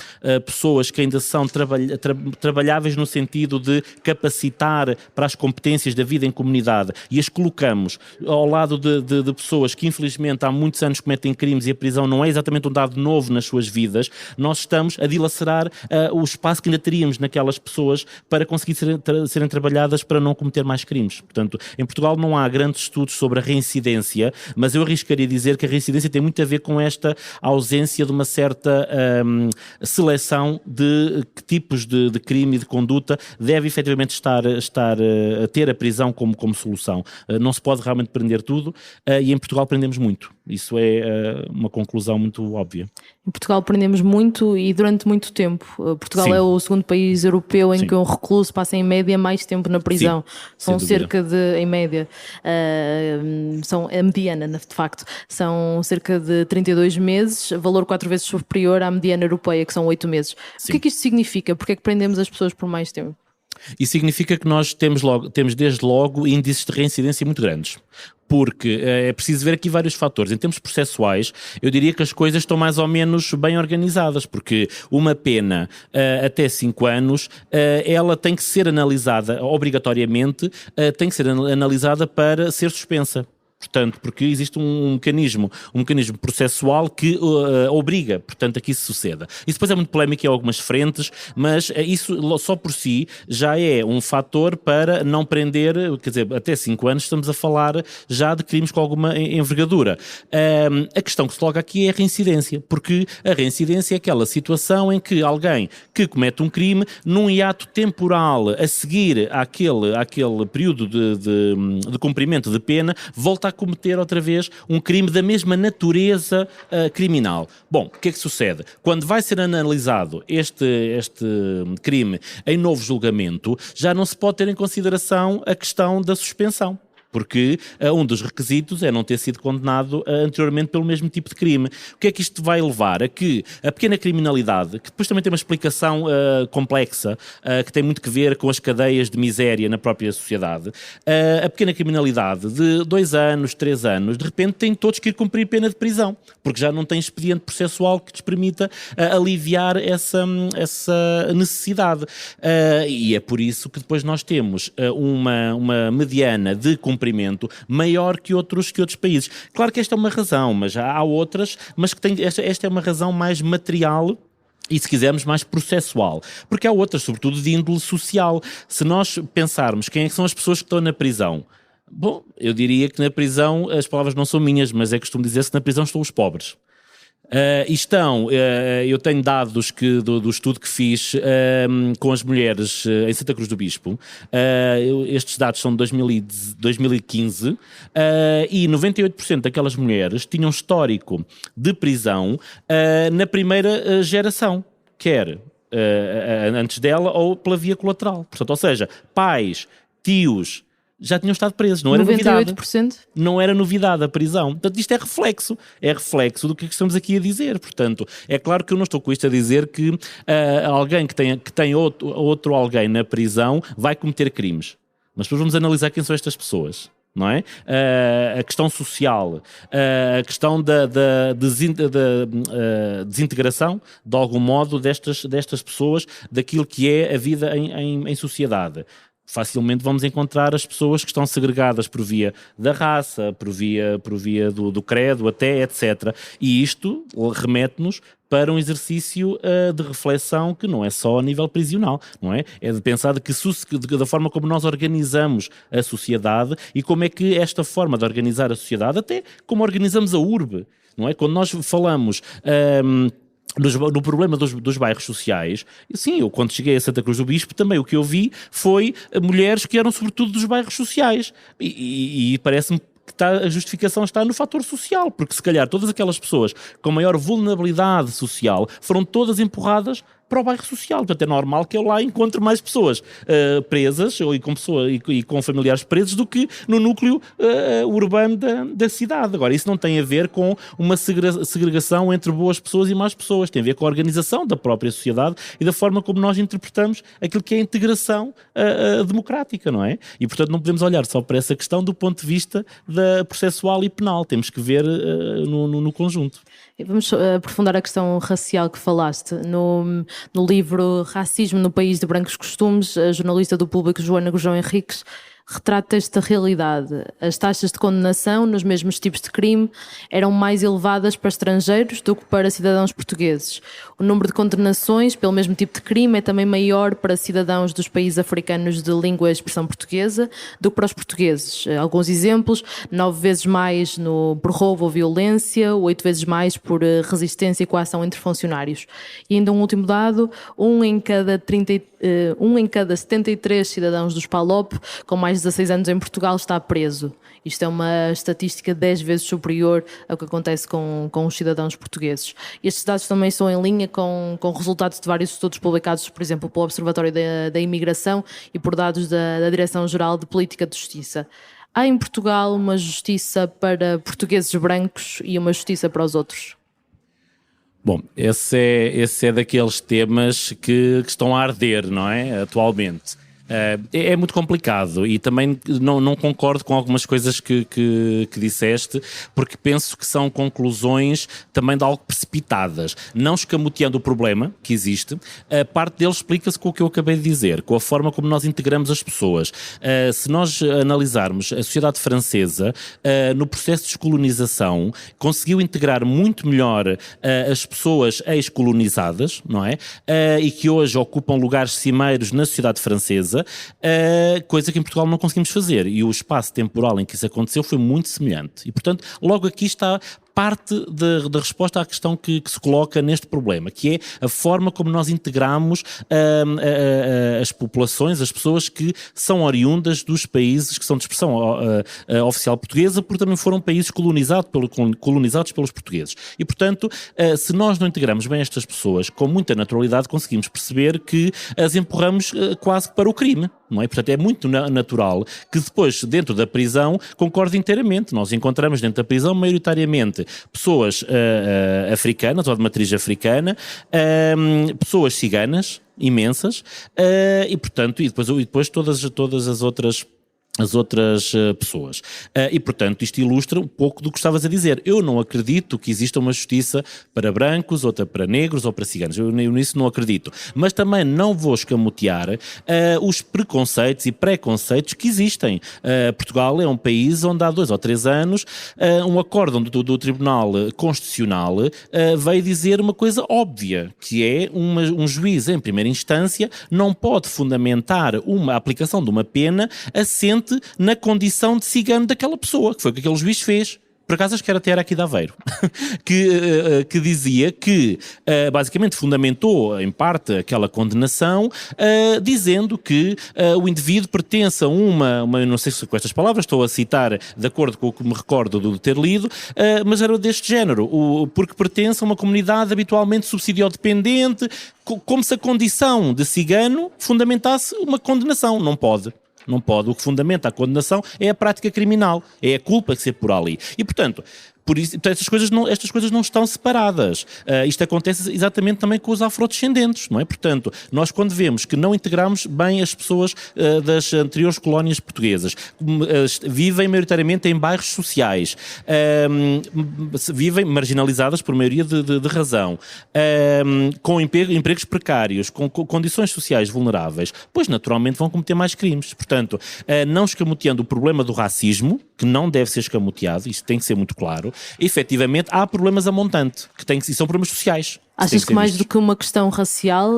pessoas que ainda são trabalháveis no sentido de capacitar para as competências da vida em comunidade e as colocamos ao lado de pessoas que infelizmente há muitos anos cometem crimes e a prisão não é exatamente um dado novo nas suas vidas, nós estamos a dilacerar o espaço que ainda teríamos naquelas pessoas para conseguir serem trabalhadas para não cometer mais crimes. Portanto, em Portugal não há grandes estudos sobre a reincidência, mas eu arriscaria dizer que a reincidência tem muito a ver com esta ausência de uma certa seleção de que tipos de crime e de conduta deve efetivamente estar a ter a prisão como solução. Não se pode realmente prender tudo, e em Portugal prendemos muito. Isso é uma conclusão muito óbvia. Em Portugal prendemos muito e durante muito tempo. Portugal Sim. É o segundo país europeu em que um recluso passa em média mais tempo na prisão. Sim, são cerca de, em média, são a mediana, de facto, são cerca de 32 meses, valor 4 vezes superior à mediana europeia, que são 8 meses. Sim. O que é que isto significa? Porque é que prendemos as pessoas por mais tempo? Isso significa que nós temos desde logo índices de reincidência muito grandes. Porque é preciso ver aqui vários fatores. Em termos processuais, eu diria que as coisas estão mais ou menos bem organizadas, porque uma pena até 5 anos, ela tem que ser analisada, obrigatoriamente, tem que ser analisada para ser suspensa. Portanto, porque existe um mecanismo processual que obriga, portanto, a que isso suceda. Isso depois é muito polémico em algumas frentes, mas isso só por si já é um fator para não prender, quer dizer, até 5 anos estamos a falar já de crimes com alguma envergadura. A questão que se coloca aqui é a reincidência, porque a reincidência é aquela situação em que alguém que comete um crime, num hiato temporal a seguir àquele período de cumprimento de pena, volta a cometer outra vez um crime da mesma natureza criminal. Bom, o que é que sucede? Quando vai ser analisado este crime em novo julgamento, já não se pode ter em consideração a questão da suspensão. Porque um dos requisitos é não ter sido condenado anteriormente pelo mesmo tipo de crime. O que é que isto vai levar? A que a pequena criminalidade, que depois também tem uma explicação complexa, que tem muito que ver com as cadeias de miséria na própria sociedade, a pequena criminalidade de 2 anos, 3 anos, de repente têm todos que ir cumprir pena de prisão, porque já não tem expediente processual que lhes permita aliviar essa necessidade. E é por isso que depois nós temos uma mediana de cumprimento maior que outros países. Claro que esta é uma razão, mas há outras, mas que esta é uma razão mais material e, se quisermos, mais processual. Porque há outras, sobretudo de índole social. Se nós pensarmos quem é que são as pessoas que estão na prisão, bom, eu diria que na prisão, as palavras não são minhas, mas é costume dizer-se que na prisão estão os pobres. Eu tenho dados do estudo que fiz com as mulheres em Santa Cruz do Bispo. Estes dados são de 2015 e 98% daquelas mulheres tinham histórico de prisão na primeira geração, quer antes dela ou pela via colateral. Portanto, ou seja, pais, tios, já tinham estado presos, não era 98%? Novidade. Não era novidade a prisão. Portanto, isto é reflexo do que estamos aqui a dizer. Portanto, é claro que eu não estou com isto a dizer que alguém que tem outro alguém na prisão vai cometer crimes. Mas depois vamos analisar quem são estas pessoas, não é? A questão social, a questão da desintegração, de algum modo, destas pessoas, daquilo que é a vida em sociedade. Facilmente vamos encontrar as pessoas que estão segregadas por via da raça, por via do credo, até, etc. E isto remete-nos para um exercício de reflexão que não é só a nível prisional, não é? É de pensar da forma como nós organizamos a sociedade e como é que esta forma de organizar a sociedade, até como organizamos a urbe, não é? Quando nós falamos no problema dos bairros sociais, sim, eu quando cheguei a Santa Cruz do Bispo, também o que eu vi foi mulheres que eram sobretudo dos bairros sociais, e parece-me que a justificação está no fator social, porque se calhar todas aquelas pessoas com maior vulnerabilidade social foram todas empurradas para o bairro social. Portanto, é normal que eu lá encontre mais pessoas presas e com familiares presos do que no núcleo urbano da cidade. Agora, isso não tem a ver com uma segregação entre boas pessoas e más pessoas. Tem a ver com a organização da própria sociedade e da forma como nós interpretamos aquilo que é a integração democrática, não é? E, portanto, não podemos olhar só para essa questão do ponto de vista processual e penal. Temos que ver no conjunto. Vamos aprofundar a questão racial que falaste. No livro Racismo no País de Brancos Costumes, a jornalista do Público Joana Gurjão Henriques retrata esta realidade. As taxas de condenação nos mesmos tipos de crime eram mais elevadas para estrangeiros do que para cidadãos portugueses. O número de condenações pelo mesmo tipo de crime é também maior para cidadãos dos países africanos de língua e expressão portuguesa do que para os portugueses. Alguns exemplos: 9 vezes mais por roubo ou violência, 8 vezes mais por resistência e coação entre funcionários. E ainda um último dado: um em cada 73 cidadãos dos PALOP com mais de 16 anos em Portugal está preso. Isto é uma estatística 10 vezes superior ao que acontece com os cidadãos portugueses. Estes dados também são em linha com resultados de vários estudos publicados, por exemplo, pelo Observatório da Imigração e por dados da Direção-Geral de Política de Justiça. Há em Portugal uma justiça para portugueses brancos e uma justiça para os outros? Bom, esse é daqueles temas que estão a arder, não é? Atualmente. É muito complicado e também não concordo com algumas coisas que disseste, porque penso que são conclusões também de algo precipitadas, não escamoteando o problema que existe. A parte dele explica-se com o que eu acabei de dizer, com a forma como nós integramos as pessoas. Se nós analisarmos a sociedade francesa, no processo de descolonização, conseguiu integrar muito melhor as pessoas ex-colonizadas, não é? E que hoje ocupam lugares cimeiros na sociedade francesa, coisa que em Portugal não conseguimos fazer, e o espaço temporal em que isso aconteceu foi muito semelhante, e portanto logo aqui está parte da resposta à questão que se coloca neste problema, que é a forma como nós integramos as populações, as pessoas que são oriundas dos países que são de expressão oficial portuguesa, porque também foram países colonizados pelos portugueses. E, portanto, se nós não integramos bem estas pessoas, com muita naturalidade conseguimos perceber que as empurramos quase para o crime, não é? Portanto, é muito natural que depois, dentro da prisão, concorde inteiramente. Nós encontramos dentro da prisão, maioritariamente, pessoas africanas, ou de matriz africana, pessoas ciganas, imensas, e portanto, e depois todas as outras pessoas. E, portanto, isto ilustra um pouco do que estavas a dizer. Eu não acredito que exista uma justiça para brancos, outra para negros ou para ciganos. Eu nisso não acredito. Mas também não vou escamotear os preconceitos e preconceitos que existem. Portugal é um país onde há 2 ou 3 anos um acórdão do Tribunal Constitucional veio dizer uma coisa óbvia, que é um juiz em primeira instância não pode fundamentar a aplicação de uma pena assente na condição de cigano daquela pessoa, que foi o que aquele juiz fez. Por acaso acho que era aqui de Aveiro, que dizia que basicamente fundamentou em parte aquela condenação, dizendo que o indivíduo pertence a uma, não sei se com estas palavras estou a citar de acordo com o que me recordo de ter lido, mas era deste género, porque pertence a uma comunidade habitualmente subsidiodependente, como se a condição de cigano fundamentasse uma condenação. Não pode. Não pode. O que fundamenta a condenação é a prática criminal, é a culpa que se por ali. E, portanto, estas coisas não estão separadas. Isto acontece exatamente também com os afrodescendentes, não é? Portanto, nós quando vemos que não integramos bem as pessoas das anteriores colónias portuguesas, vivem maioritariamente em bairros sociais, vivem marginalizadas por maioria de razão, com empregos precários, com condições sociais vulneráveis, pois naturalmente vão cometer mais crimes. Portanto, não escamoteando o problema do racismo, que não deve ser escamoteado, isto tem que ser muito claro. Efetivamente há problemas a montante, e são problemas sociais. Achas que mais do que uma questão racial,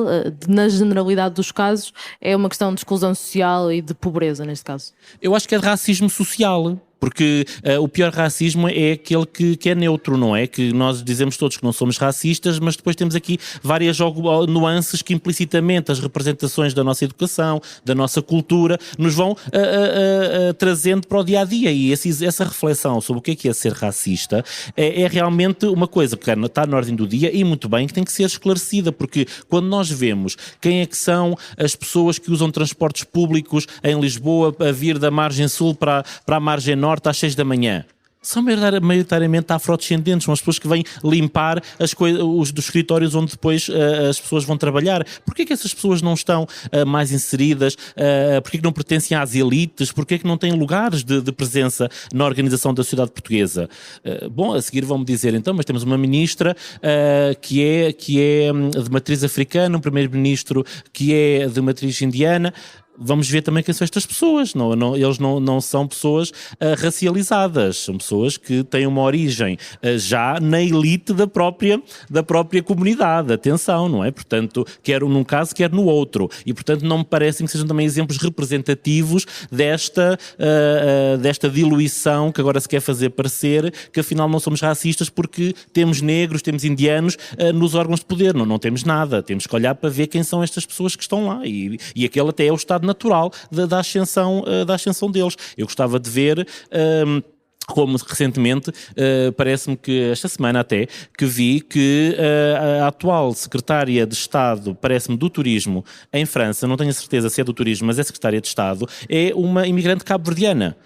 na generalidade dos casos, é uma questão de exclusão social e de pobreza neste caso? Eu acho que é de racismo social. Porque o pior racismo é aquele que é neutro, não é? Que nós dizemos todos que não somos racistas, mas depois temos aqui várias nuances que implicitamente as representações da nossa educação, da nossa cultura, nos vão trazendo para o dia-a-dia. E essa reflexão sobre o que é ser racista é realmente uma coisa que está na ordem do dia e muito bem que tem que ser esclarecida, porque quando nós vemos quem é que são as pessoas que usam transportes públicos em Lisboa a vir da margem sul para a margem norte às 6 da manhã, são maioritariamente afrodescendentes, são as pessoas que vêm limpar os dos escritórios onde depois as pessoas vão trabalhar. Porquê que essas pessoas não estão mais inseridas? Porquê que não pertencem às elites? Porquê que não têm lugares de presença na organização da sociedade portuguesa? Bom, a seguir vão-me dizer então, mas temos uma ministra que é de matriz africana, um primeiro-ministro que é de matriz indiana. Vamos ver também quem são estas pessoas. Eles não são pessoas racializadas, são pessoas que têm uma origem já na elite da própria comunidade. Atenção, não é? Portanto, quer num caso, quer no outro. E, portanto, não me parecem que sejam também exemplos representativos desta diluição que agora se quer fazer parecer que afinal não somos racistas porque temos negros, temos indianos nos órgãos de poder. Não temos nada. Temos que olhar para ver quem são estas pessoas que estão lá. E aquele até é o estado natural da ascensão deles. Eu gostava de ver... como recentemente, parece-me que esta semana até, que vi que a atual secretária de Estado, parece-me, do Turismo em França, não tenho a certeza se é do Turismo, mas é secretária de Estado, é uma imigrante cabo-verdiana.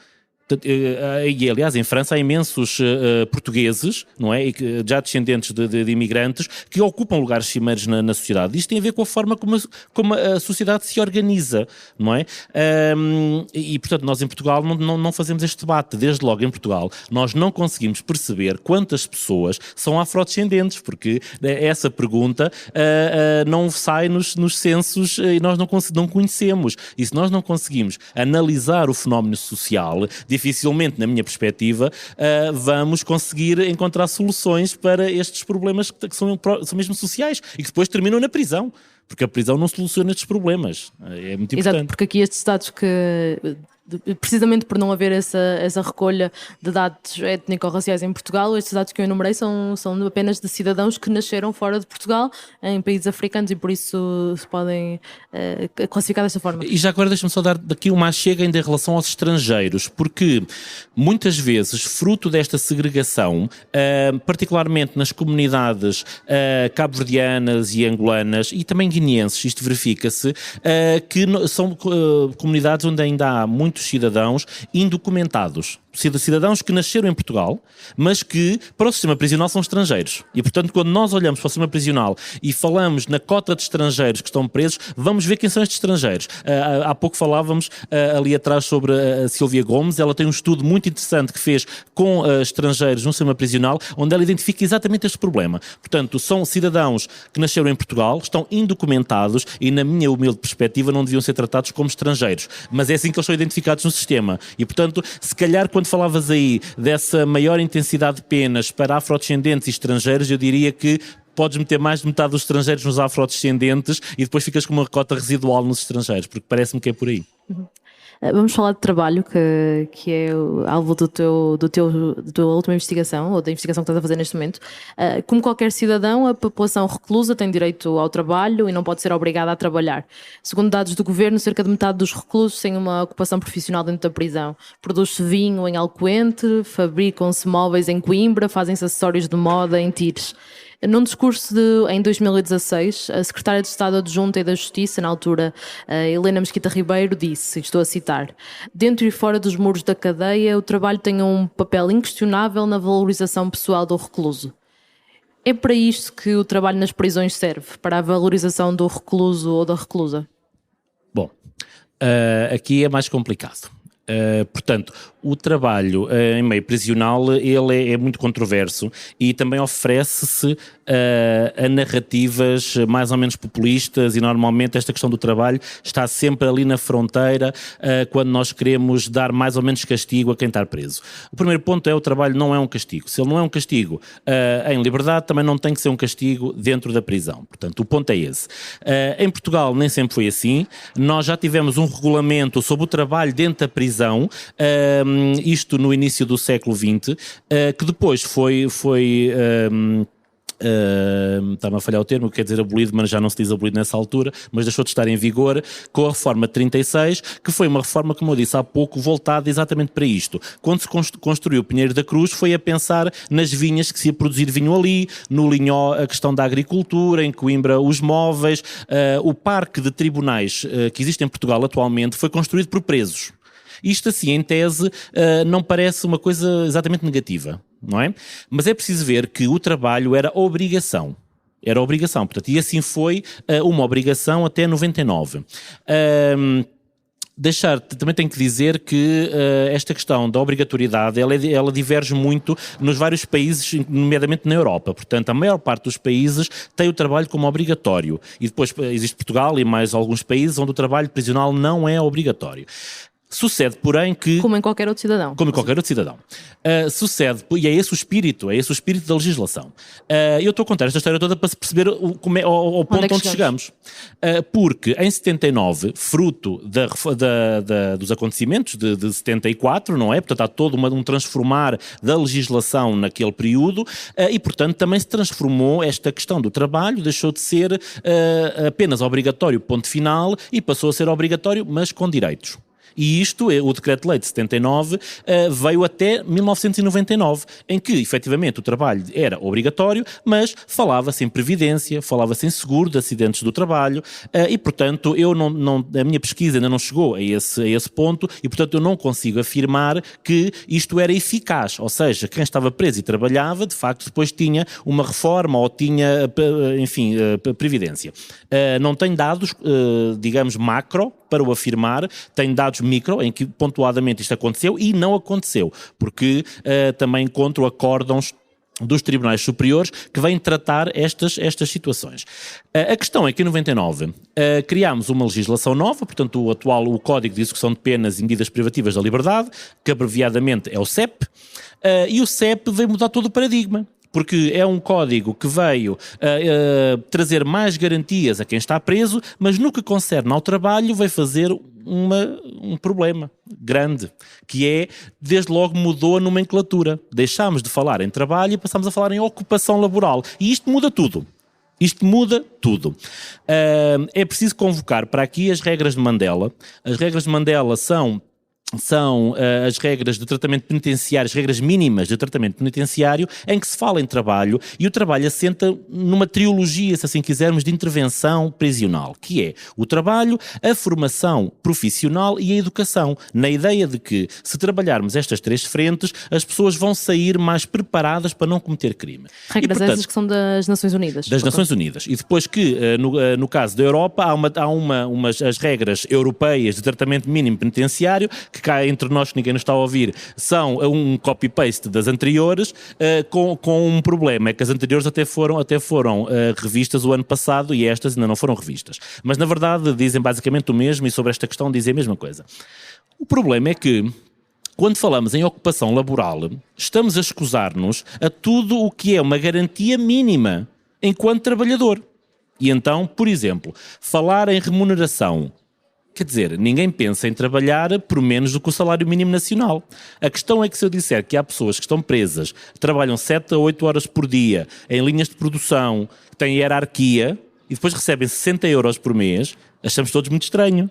E, aliás, em França há imensos portugueses, não é? Já descendentes de imigrantes que ocupam lugares cimeiros na sociedade. Isto tem a ver com a forma como a sociedade se organiza, não é? E, portanto, nós em Portugal não fazemos este debate. Desde logo em Portugal, nós não conseguimos perceber quantas pessoas são afrodescendentes, porque essa pergunta não sai nos censos e nós não conhecemos. E se nós não conseguimos analisar o fenómeno social, dificilmente, na minha perspectiva, vamos conseguir encontrar soluções para estes problemas que são mesmo sociais e que depois terminam na prisão, porque a prisão não soluciona estes problemas. É muito importante. Exato, porque aqui estes dados que... precisamente por não haver essa recolha de dados étnico-raciais em Portugal, estes dados que eu enumerei são apenas de cidadãos que nasceram fora de Portugal, em países africanos, e por isso se podem classificar desta forma. E já agora deixa-me só dar daqui uma chega ainda em relação aos estrangeiros, porque muitas vezes, fruto desta segregação, particularmente nas comunidades cabo-verdianas e angolanas, e também guineenses, isto verifica-se, que são comunidades onde ainda há muitos cidadãos indocumentados. Cidadãos que nasceram em Portugal, mas que para o sistema prisional são estrangeiros. E, portanto, quando nós olhamos para o sistema prisional e falamos na cota de estrangeiros que estão presos, vamos ver quem são estes estrangeiros. Há pouco falávamos ali atrás sobre a Silvia Gomes. Ela tem um estudo muito interessante que fez com estrangeiros no sistema prisional, onde ela identifica exatamente este problema. Portanto, são cidadãos que nasceram em Portugal, estão indocumentados e, na minha humilde perspectiva, não deviam ser tratados como estrangeiros. Mas é assim que eles são identificados no sistema. E, portanto, se calhar, quando falavas aí dessa maior intensidade de penas para afrodescendentes e estrangeiros, eu diria que podes meter mais de metade dos estrangeiros nos afrodescendentes e depois ficas com uma cota residual nos estrangeiros, porque parece-me que é por aí. Uhum. Vamos falar de trabalho, que é alvo da tua última investigação, ou da investigação que estás a fazer neste momento. Como qualquer cidadão, a população reclusa tem direito ao trabalho e não pode ser obrigada a trabalhar. Segundo dados do governo, cerca de metade dos reclusos tem uma ocupação profissional dentro da prisão. Produz-se vinho em Alcoente, fabricam-se móveis em Coimbra, fazem-se acessórios de moda em Tires. Num discurso em 2016, a secretária de Estado Adjunta e da Justiça, na altura, Helena Mesquita Ribeiro, disse, estou a citar: dentro e fora dos muros da cadeia, o trabalho tem um papel inquestionável na valorização pessoal do recluso. É para isto que o trabalho nas prisões serve? Para a valorização do recluso ou da reclusa? Bom, aqui é mais complicado. Portanto, o trabalho em meio prisional ele é muito controverso e também oferece-se a narrativas mais ou menos populistas, e normalmente esta questão do trabalho está sempre ali na fronteira quando nós queremos dar mais ou menos castigo a quem está preso. O primeiro ponto é: o trabalho não é um castigo. Se ele não é um castigo em liberdade, também não tem que ser um castigo dentro da prisão. Portanto, o ponto é esse. Em Portugal nem sempre foi assim. Nós já tivemos um regulamento sobre o trabalho dentro da prisão prisão, isto no início do século XX, que depois foi está-me a falhar o termo, quer dizer abolido, mas já não se diz abolido nessa altura, mas deixou de estar em vigor com a reforma de 36, que foi uma reforma, como eu disse há pouco, voltada exatamente para isto. Quando se construiu o Pinheiro da Cruz, foi a pensar nas vinhas que se ia produzir vinho ali, no Linhó a questão da agricultura, em Coimbra os móveis, o parque de tribunais que existe em Portugal atualmente foi construído por presos. Isto assim, em tese, não parece uma coisa exatamente negativa, não é? Mas é preciso ver que o trabalho era obrigação. Era obrigação, portanto, e assim foi uma obrigação até 99. Também tenho que dizer que esta questão da obrigatoriedade, ela diverge muito nos vários países, nomeadamente na Europa. Portanto, a maior parte dos países tem o trabalho como obrigatório. E depois existe Portugal e mais alguns países onde o trabalho prisional não é obrigatório. Sucede, porém, que... Como em qualquer outro cidadão. Como em qualquer outro cidadão. Sucede, e é esse o espírito da legislação. Eu estou a contar esta história toda para se perceber ao ponto onde chegamos. Porque em 79, fruto dos acontecimentos de 74, não é? Portanto, há todo um transformar da legislação naquele período e, portanto, também se transformou esta questão do trabalho, deixou de ser apenas obrigatório, ponto final, e passou a ser obrigatório, mas com direitos. E isto, o Decreto-Lei de 79, veio até 1999, em que, efetivamente, o trabalho era obrigatório, mas falava-se em previdência, falava-se em seguro de acidentes do trabalho, e, portanto, a minha pesquisa ainda não chegou a esse ponto, e, portanto, eu não consigo afirmar que isto era eficaz, ou seja, quem estava preso e trabalhava, de facto, depois tinha uma reforma ou tinha, enfim, previdência. Não tenho dados, digamos, macro, para o afirmar, tem dados micro em que pontuadamente isto aconteceu e não aconteceu, porque também encontro acórdãos dos tribunais superiores que vêm tratar estas situações. A questão é que em 99 criámos uma legislação nova, portanto o Código de Execução de Penas e Medidas Privativas da Liberdade, que abreviadamente é o CEP, e o CEP veio mudar todo o paradigma. Porque é um código que veio trazer mais garantias a quem está preso, mas no que concerne ao trabalho veio fazer um problema grande, que é, desde logo mudou a nomenclatura. Deixámos de falar em trabalho e passámos a falar em ocupação laboral. E isto muda tudo. Isto muda tudo. É preciso convocar para aqui as regras de Mandela. As regras de Mandela são as regras de tratamento penitenciário, as regras mínimas de tratamento penitenciário, em que se fala em trabalho, e o trabalho assenta numa trilogia, se assim quisermos, de intervenção prisional, que é o trabalho, a formação profissional e a educação, na ideia de que, se trabalharmos estas três frentes, as pessoas vão sair mais preparadas para não cometer crime. Regras essas que são das Nações Unidas. Das Nações Unidas. E depois que, no caso da Europa, há as regras europeias de tratamento mínimo penitenciário, que cá entre nós, que ninguém nos está a ouvir, são um copy-paste das anteriores, com um problema, é que as anteriores até foram revistas o ano passado e estas ainda não foram revistas. Mas, na verdade, dizem basicamente o mesmo e sobre esta questão dizem a mesma coisa. O problema é que, quando falamos em ocupação laboral, estamos a escusar-nos a tudo o que é uma garantia mínima enquanto trabalhador. E então, por exemplo, falar em remuneração. Quer dizer, ninguém pensa em trabalhar por menos do que o salário mínimo nacional. A questão é que, se eu disser que há pessoas que estão presas, que trabalham 7 a 8 horas por dia, em linhas de produção, que têm hierarquia, e depois recebem 60 euros por mês, achamos todos muito estranho.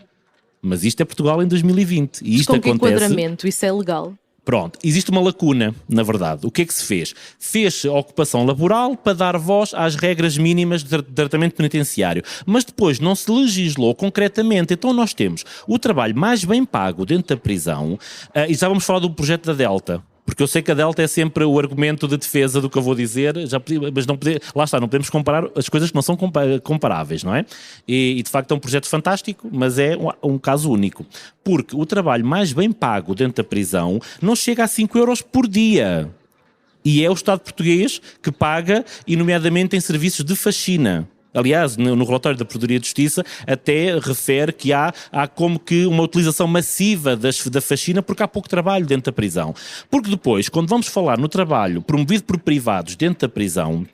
Mas isto é Portugal em 2020. E isto acontece... Com que enquadramento? Isso é legal? Pronto, existe uma lacuna, na verdade. O que é que se fez? Fez-se a ocupação laboral para dar voz às regras mínimas de tratamento penitenciário, mas depois não se legislou concretamente. Então nós temos o trabalho mais bem pago dentro da prisão, e já vamos falar do projeto da Delta, porque eu sei que a Delta é sempre o argumento de defesa do que eu vou dizer, mas não podemos comparar as coisas que não são comparáveis, não é? E de facto é um projeto fantástico, mas é um caso único. Porque o trabalho mais bem pago dentro da prisão não chega a 5 euros por dia. E é o Estado português que paga, e nomeadamente em serviços de faxina. Aliás, no relatório da Procuradoria de Justiça até refere que há como que uma utilização massiva da faxina porque há pouco trabalho dentro da prisão. Porque depois, quando vamos falar no trabalho promovido por privados dentro da prisão,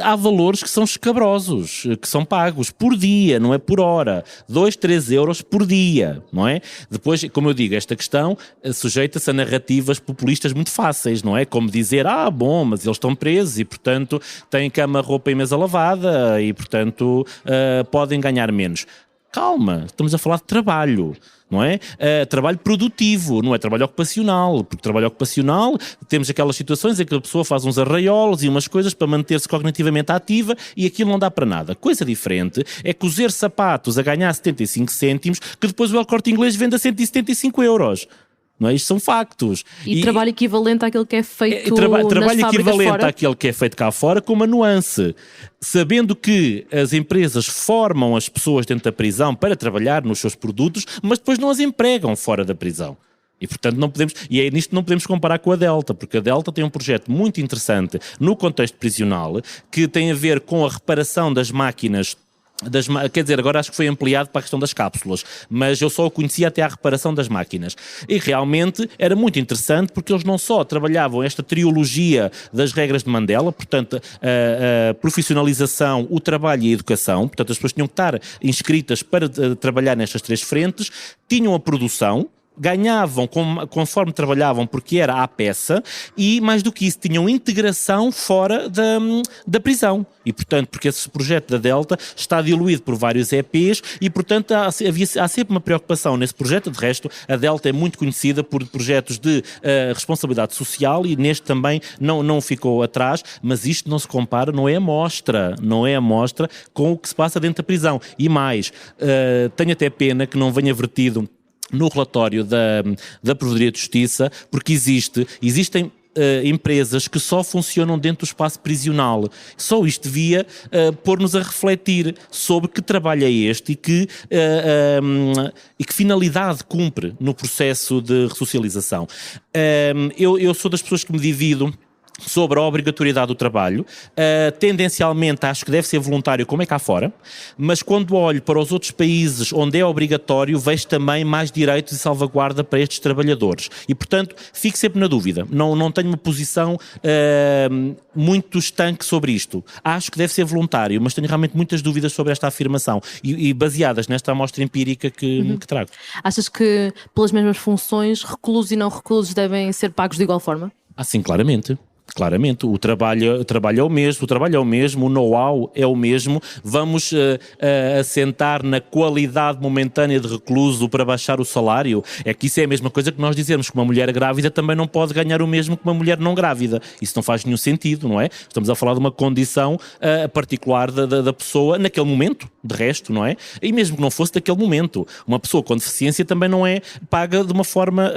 há valores que são escabrosos, que são pagos por dia, não é por hora. 2, 3 euros por dia, não é? Depois, como eu digo, esta questão sujeita-se a narrativas populistas muito fáceis, não é? Como dizer, bom, mas eles estão presos e, portanto, têm cama, roupa e mesa lavada e, portanto, podem ganhar menos. Calma, estamos a falar de trabalho, não é? Trabalho produtivo, não é trabalho ocupacional, porque trabalho ocupacional temos aquelas situações em que a pessoa faz uns arraiolos e umas coisas para manter-se cognitivamente ativa e aquilo não dá para nada. Coisa diferente é cozer sapatos a ganhar 75 cêntimos que depois o El Corte Inglês vende a 175 euros. Não é? Isto são factos. E trabalho equivalente àquele que é feito trabalho nas equivalente fora? àquele que é feito cá fora, com uma nuance. Sabendo que as empresas formam as pessoas dentro da prisão para trabalhar nos seus produtos, mas depois não as empregam fora da prisão. E, portanto, não podemos, e é nisto que não podemos comparar com a Delta, porque a Delta tem um projeto muito interessante no contexto prisional, que tem a ver com a reparação das máquinas. Quer dizer, agora acho que foi ampliado para a questão das cápsulas, mas eu só o conhecia até à reparação das máquinas. E realmente era muito interessante porque eles não só trabalhavam esta trilogia das regras de Mandela, portanto, a profissionalização, o trabalho e a educação, portanto, as pessoas tinham que estar inscritas para trabalhar nestas 3 frentes, tinham a produção, ganhavam conforme trabalhavam porque era à peça e, mais do que isso, tinham integração fora da prisão. E, portanto, porque esse projeto da Delta está diluído por vários EPs e, portanto, há sempre uma preocupação nesse projeto. De resto, a Delta é muito conhecida por projetos de responsabilidade social e neste também não ficou atrás, mas isto não se compara, não é a mostra com o que se passa dentro da prisão. E mais, tenho até pena que não venha vertido no relatório da Provedoria de Justiça, porque existem empresas que só funcionam dentro do espaço prisional. Só isto devia pôr-nos a refletir sobre que trabalho é este e que finalidade cumpre no processo de ressocialização. Eu sou das pessoas que me divido sobre a obrigatoriedade do trabalho. Tendencialmente acho que deve ser voluntário, como é cá fora, mas quando olho para os outros países onde é obrigatório, vejo também mais direitos e salvaguarda para estes trabalhadores. E, portanto, fico sempre na dúvida. Não tenho uma posição muito estanque sobre isto. Acho que deve ser voluntário, mas tenho realmente muitas dúvidas sobre esta afirmação e baseadas nesta amostra empírica que trago. Achas que, pelas mesmas funções, reclusos e não reclusos devem ser pagos de igual forma? Sim, claramente. Claramente, o trabalho é o mesmo, o know-how é o mesmo. Vamos assentar na qualidade momentânea de recluso para baixar o salário. É que isso é a mesma coisa que nós dizermos que uma mulher grávida também não pode ganhar o mesmo que uma mulher não grávida. Isso não faz nenhum sentido, não é? Estamos a falar de uma condição particular da pessoa naquele momento, de resto, não é? E mesmo que não fosse daquele momento, uma pessoa com deficiência também não é paga de uma forma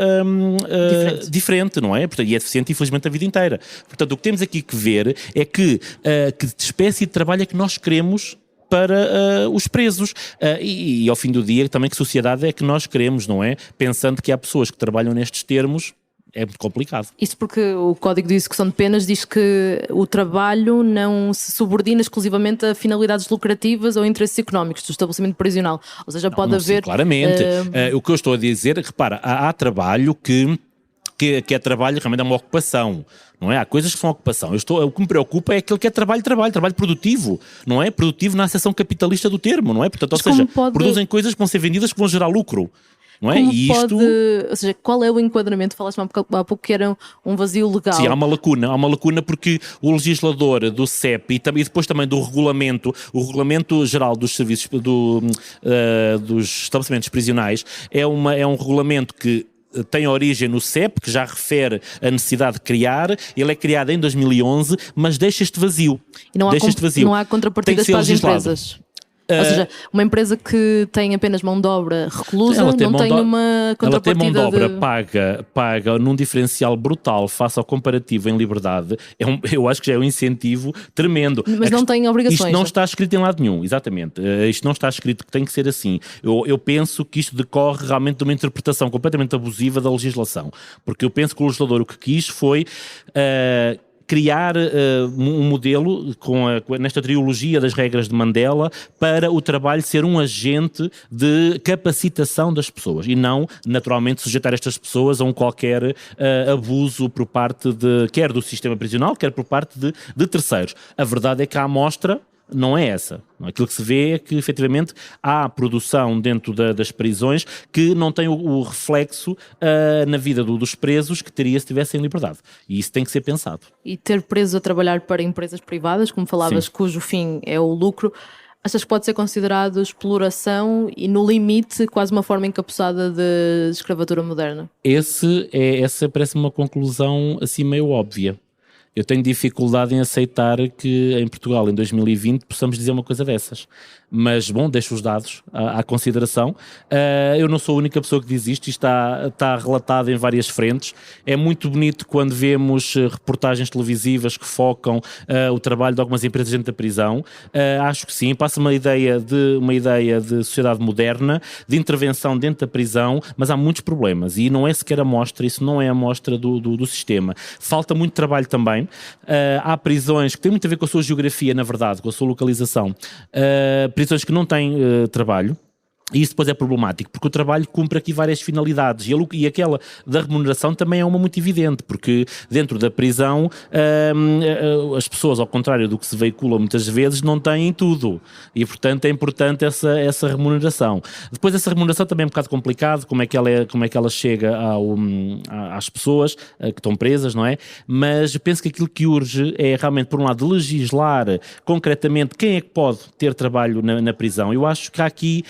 diferente, não é? Portanto, e é deficiente infelizmente a vida inteira. Portanto, o que temos aqui que ver é que espécie de trabalho é que nós queremos para os presos e ao fim do dia também que sociedade é que nós queremos, não é? Pensando que há pessoas que trabalham nestes termos, é muito complicado. Isso porque o Código de Execução de Penas diz que o trabalho não se subordina exclusivamente a finalidades lucrativas ou interesses económicos do estabelecimento prisional. Ou seja, pode haver... Sim, claramente. O que eu estou a dizer, repara, há trabalho que é trabalho, realmente é uma ocupação, não é? Há coisas que são ocupação. O que me preocupa é aquele que é trabalho produtivo, não é? Produtivo na acessão capitalista do termo, não é? Portanto, ou seja, produzem coisas que vão ser vendidas que vão gerar lucro. Não é? Ou seja, qual é o enquadramento? Falaste-me há pouco que era um vazio legal. Sim, há uma lacuna porque o legislador do CEP e depois também do regulamento, o Regulamento Geral dos Serviços dos Estabelecimentos Prisionais é um regulamento que tem origem no CEP, que já refere a necessidade de criar. Ele é criado em 2011, mas deixa este vazio. E não há contrapartidas para as empresas. Ou seja, uma empresa que tem apenas mão de obra reclusa não tem uma contrapartida. Ela tem mão de obra paga num diferencial brutal face ao comparativo em liberdade. Eu acho que já é um incentivo tremendo. Mas não tem obrigações. Isto não está escrito em lado nenhum, exatamente. Isto não está escrito que tem que ser assim. Eu penso que isto decorre realmente de uma interpretação completamente abusiva da legislação. Porque eu penso que o legislador o que quis foi criar um modelo nesta trilogia das regras de Mandela para o trabalho ser um agente de capacitação das pessoas e não, naturalmente, sujeitar estas pessoas a um qualquer abuso por parte quer do sistema prisional, quer por parte de terceiros. A verdade é que a amostra não é essa. Aquilo que se vê é que, efetivamente, há produção dentro das prisões que não tem o reflexo na vida dos presos que teria se tivessem liberdade. E isso tem que ser pensado. E ter presos a trabalhar para empresas privadas, como falavas, Sim. cujo fim é o lucro, achas que pode ser considerado exploração e, no limite, quase uma forma encapuçada de escravatura moderna? Essa parece-me uma conclusão assim meio óbvia. Eu tenho dificuldade em aceitar que em Portugal, em 2020, possamos dizer uma coisa dessas. Mas, bom, deixo os dados à consideração. Eu não sou a única pessoa que diz isto, está relatado em várias frentes. É muito bonito quando vemos reportagens televisivas que focam o trabalho de algumas empresas dentro da prisão. Acho que sim, passa uma ideia de sociedade moderna, de intervenção dentro da prisão, mas há muitos problemas e não é sequer a amostra, isso não é a amostra do sistema. Falta muito trabalho também. Há prisões que têm muito a ver com a sua geografia, na verdade, com a sua localização. Prisões que não têm trabalho. E isso depois é problemático, porque o trabalho cumpre aqui várias finalidades e aquela da remuneração também é uma muito evidente, porque dentro da prisão as pessoas, ao contrário do que se veicula muitas vezes, não têm tudo e portanto é importante essa remuneração. Depois essa remuneração também é um bocado complicado, como é que ela chega às pessoas que estão presas, não é? Mas penso que aquilo que urge é realmente, por um lado, legislar concretamente quem é que pode ter trabalho na prisão. Eu acho que há aqui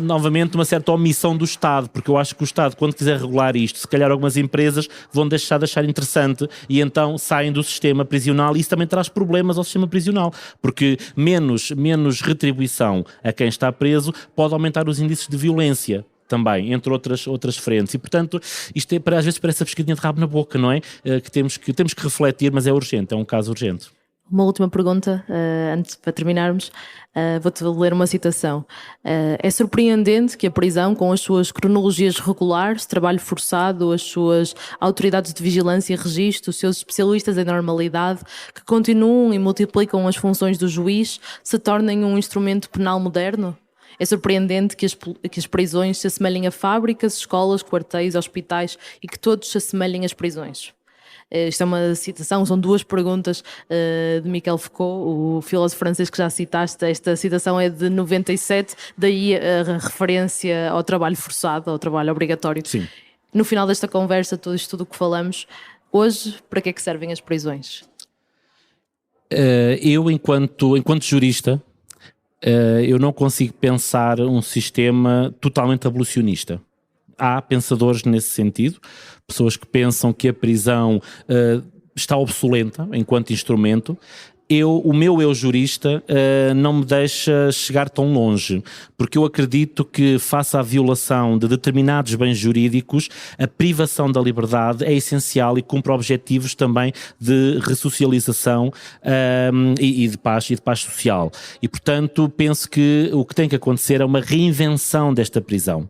novamente uma certa omissão do Estado, porque eu acho que o Estado, quando quiser regular isto, se calhar algumas empresas vão deixar de achar interessante e então saem do sistema prisional e isso também traz problemas ao sistema prisional, porque menos retribuição a quem está preso pode aumentar os índices de violência também, entre outras frentes. E, portanto, isto às vezes parece a pescadinha de rabo na boca, não é? Que temos que refletir, mas é urgente, é um caso urgente. Uma última pergunta, antes para terminarmos, vou-te ler uma citação. É surpreendente que a prisão, com as suas cronologias regulares, trabalho forçado, as suas autoridades de vigilância e registro, os seus especialistas em normalidade, que continuam e multiplicam as funções do juiz, se tornem um instrumento penal moderno? É surpreendente que as prisões se assemelhem a fábricas, escolas, quartéis, hospitais e que todos se assemelhem às prisões. Isto é uma citação, são duas perguntas de Michel Foucault, o filósofo francês que já citaste. Esta citação é de 97, daí a referência ao trabalho forçado, ao trabalho obrigatório. Sim. No final desta conversa, tudo o que falamos, hoje, para que é que servem as prisões? Eu, enquanto jurista, eu não consigo pensar um sistema totalmente abolicionista. Há pensadores nesse sentido, pessoas que pensam que a prisão está obsoleta enquanto instrumento. O meu eu jurista não me deixa chegar tão longe, porque eu acredito que, face à violação de determinados bens jurídicos, a privação da liberdade é essencial e cumpre objetivos também de ressocialização e de paz social. E, portanto, penso que o que tem que acontecer é uma reinvenção desta prisão.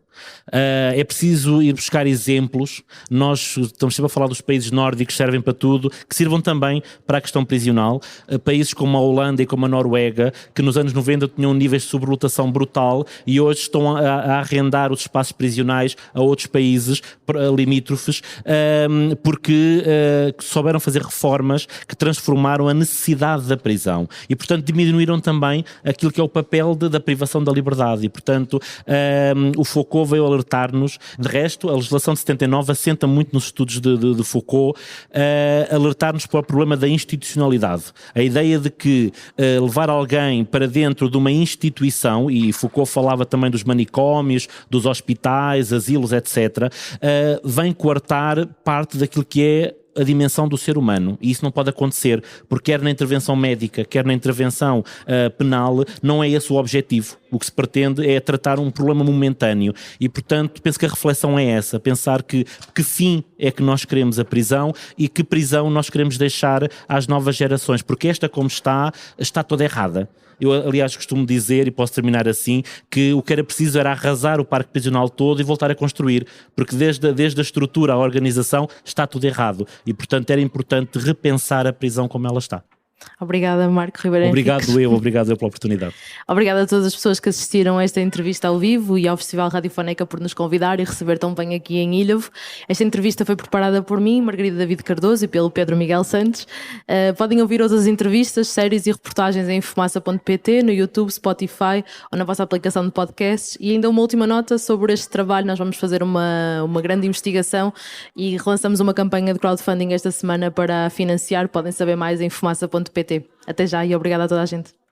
É preciso ir buscar exemplos. Nós estamos sempre a falar dos países nórdicos que servem para tudo, que sirvam também para a questão prisional. Países como a Holanda e como a Noruega, que nos anos 90 tinham níveis de sobrelotação brutal e hoje estão a arrendar os espaços prisionais a outros países limítrofes, porque souberam fazer reformas que transformaram a necessidade da prisão e, portanto, diminuíram também aquilo que é o papel da privação da liberdade. E, portanto, o Foucault veio alertar-nos. De resto, a legislação de 79 assenta muito nos estudos de Foucault, alertar-nos para o problema da institucionalidade. A ideia de que levar alguém para dentro de uma instituição, e Foucault falava também dos manicômios, dos hospitais, asilos, etc., vem coartar parte daquilo que é a dimensão do ser humano, e isso não pode acontecer, porque quer na intervenção médica, quer na intervenção penal, não é esse o objetivo. O que se pretende é tratar um problema momentâneo e, portanto, penso que a reflexão é essa, pensar que fim é que nós queremos a prisão e que prisão nós queremos deixar às novas gerações, porque esta como está toda errada. Eu, aliás, costumo dizer, e posso terminar assim, que o que era preciso era arrasar o parque prisional todo e voltar a construir, porque desde a estrutura, a organização, está tudo errado. E, portanto, era importante repensar a prisão como ela está. Obrigada, Marco Ribeiro Henriques. Obrigado eu pela oportunidade. Obrigada a todas as pessoas que assistiram a esta entrevista ao vivo e ao Festival Radiofoneca por nos convidar e receber tão bem aqui em Ilhavo. Esta entrevista foi preparada por mim, Margarida David Cardoso, e pelo Pedro Miguel Santos. Podem ouvir outras entrevistas, séries e reportagens em fumaça.pt, no YouTube, Spotify ou na vossa aplicação de podcasts. E ainda uma última nota sobre este trabalho: nós vamos fazer uma grande investigação e relançamos uma campanha de crowdfunding esta semana para financiar. Podem saber mais em fumaça.pt. Até já e obrigada a toda a gente.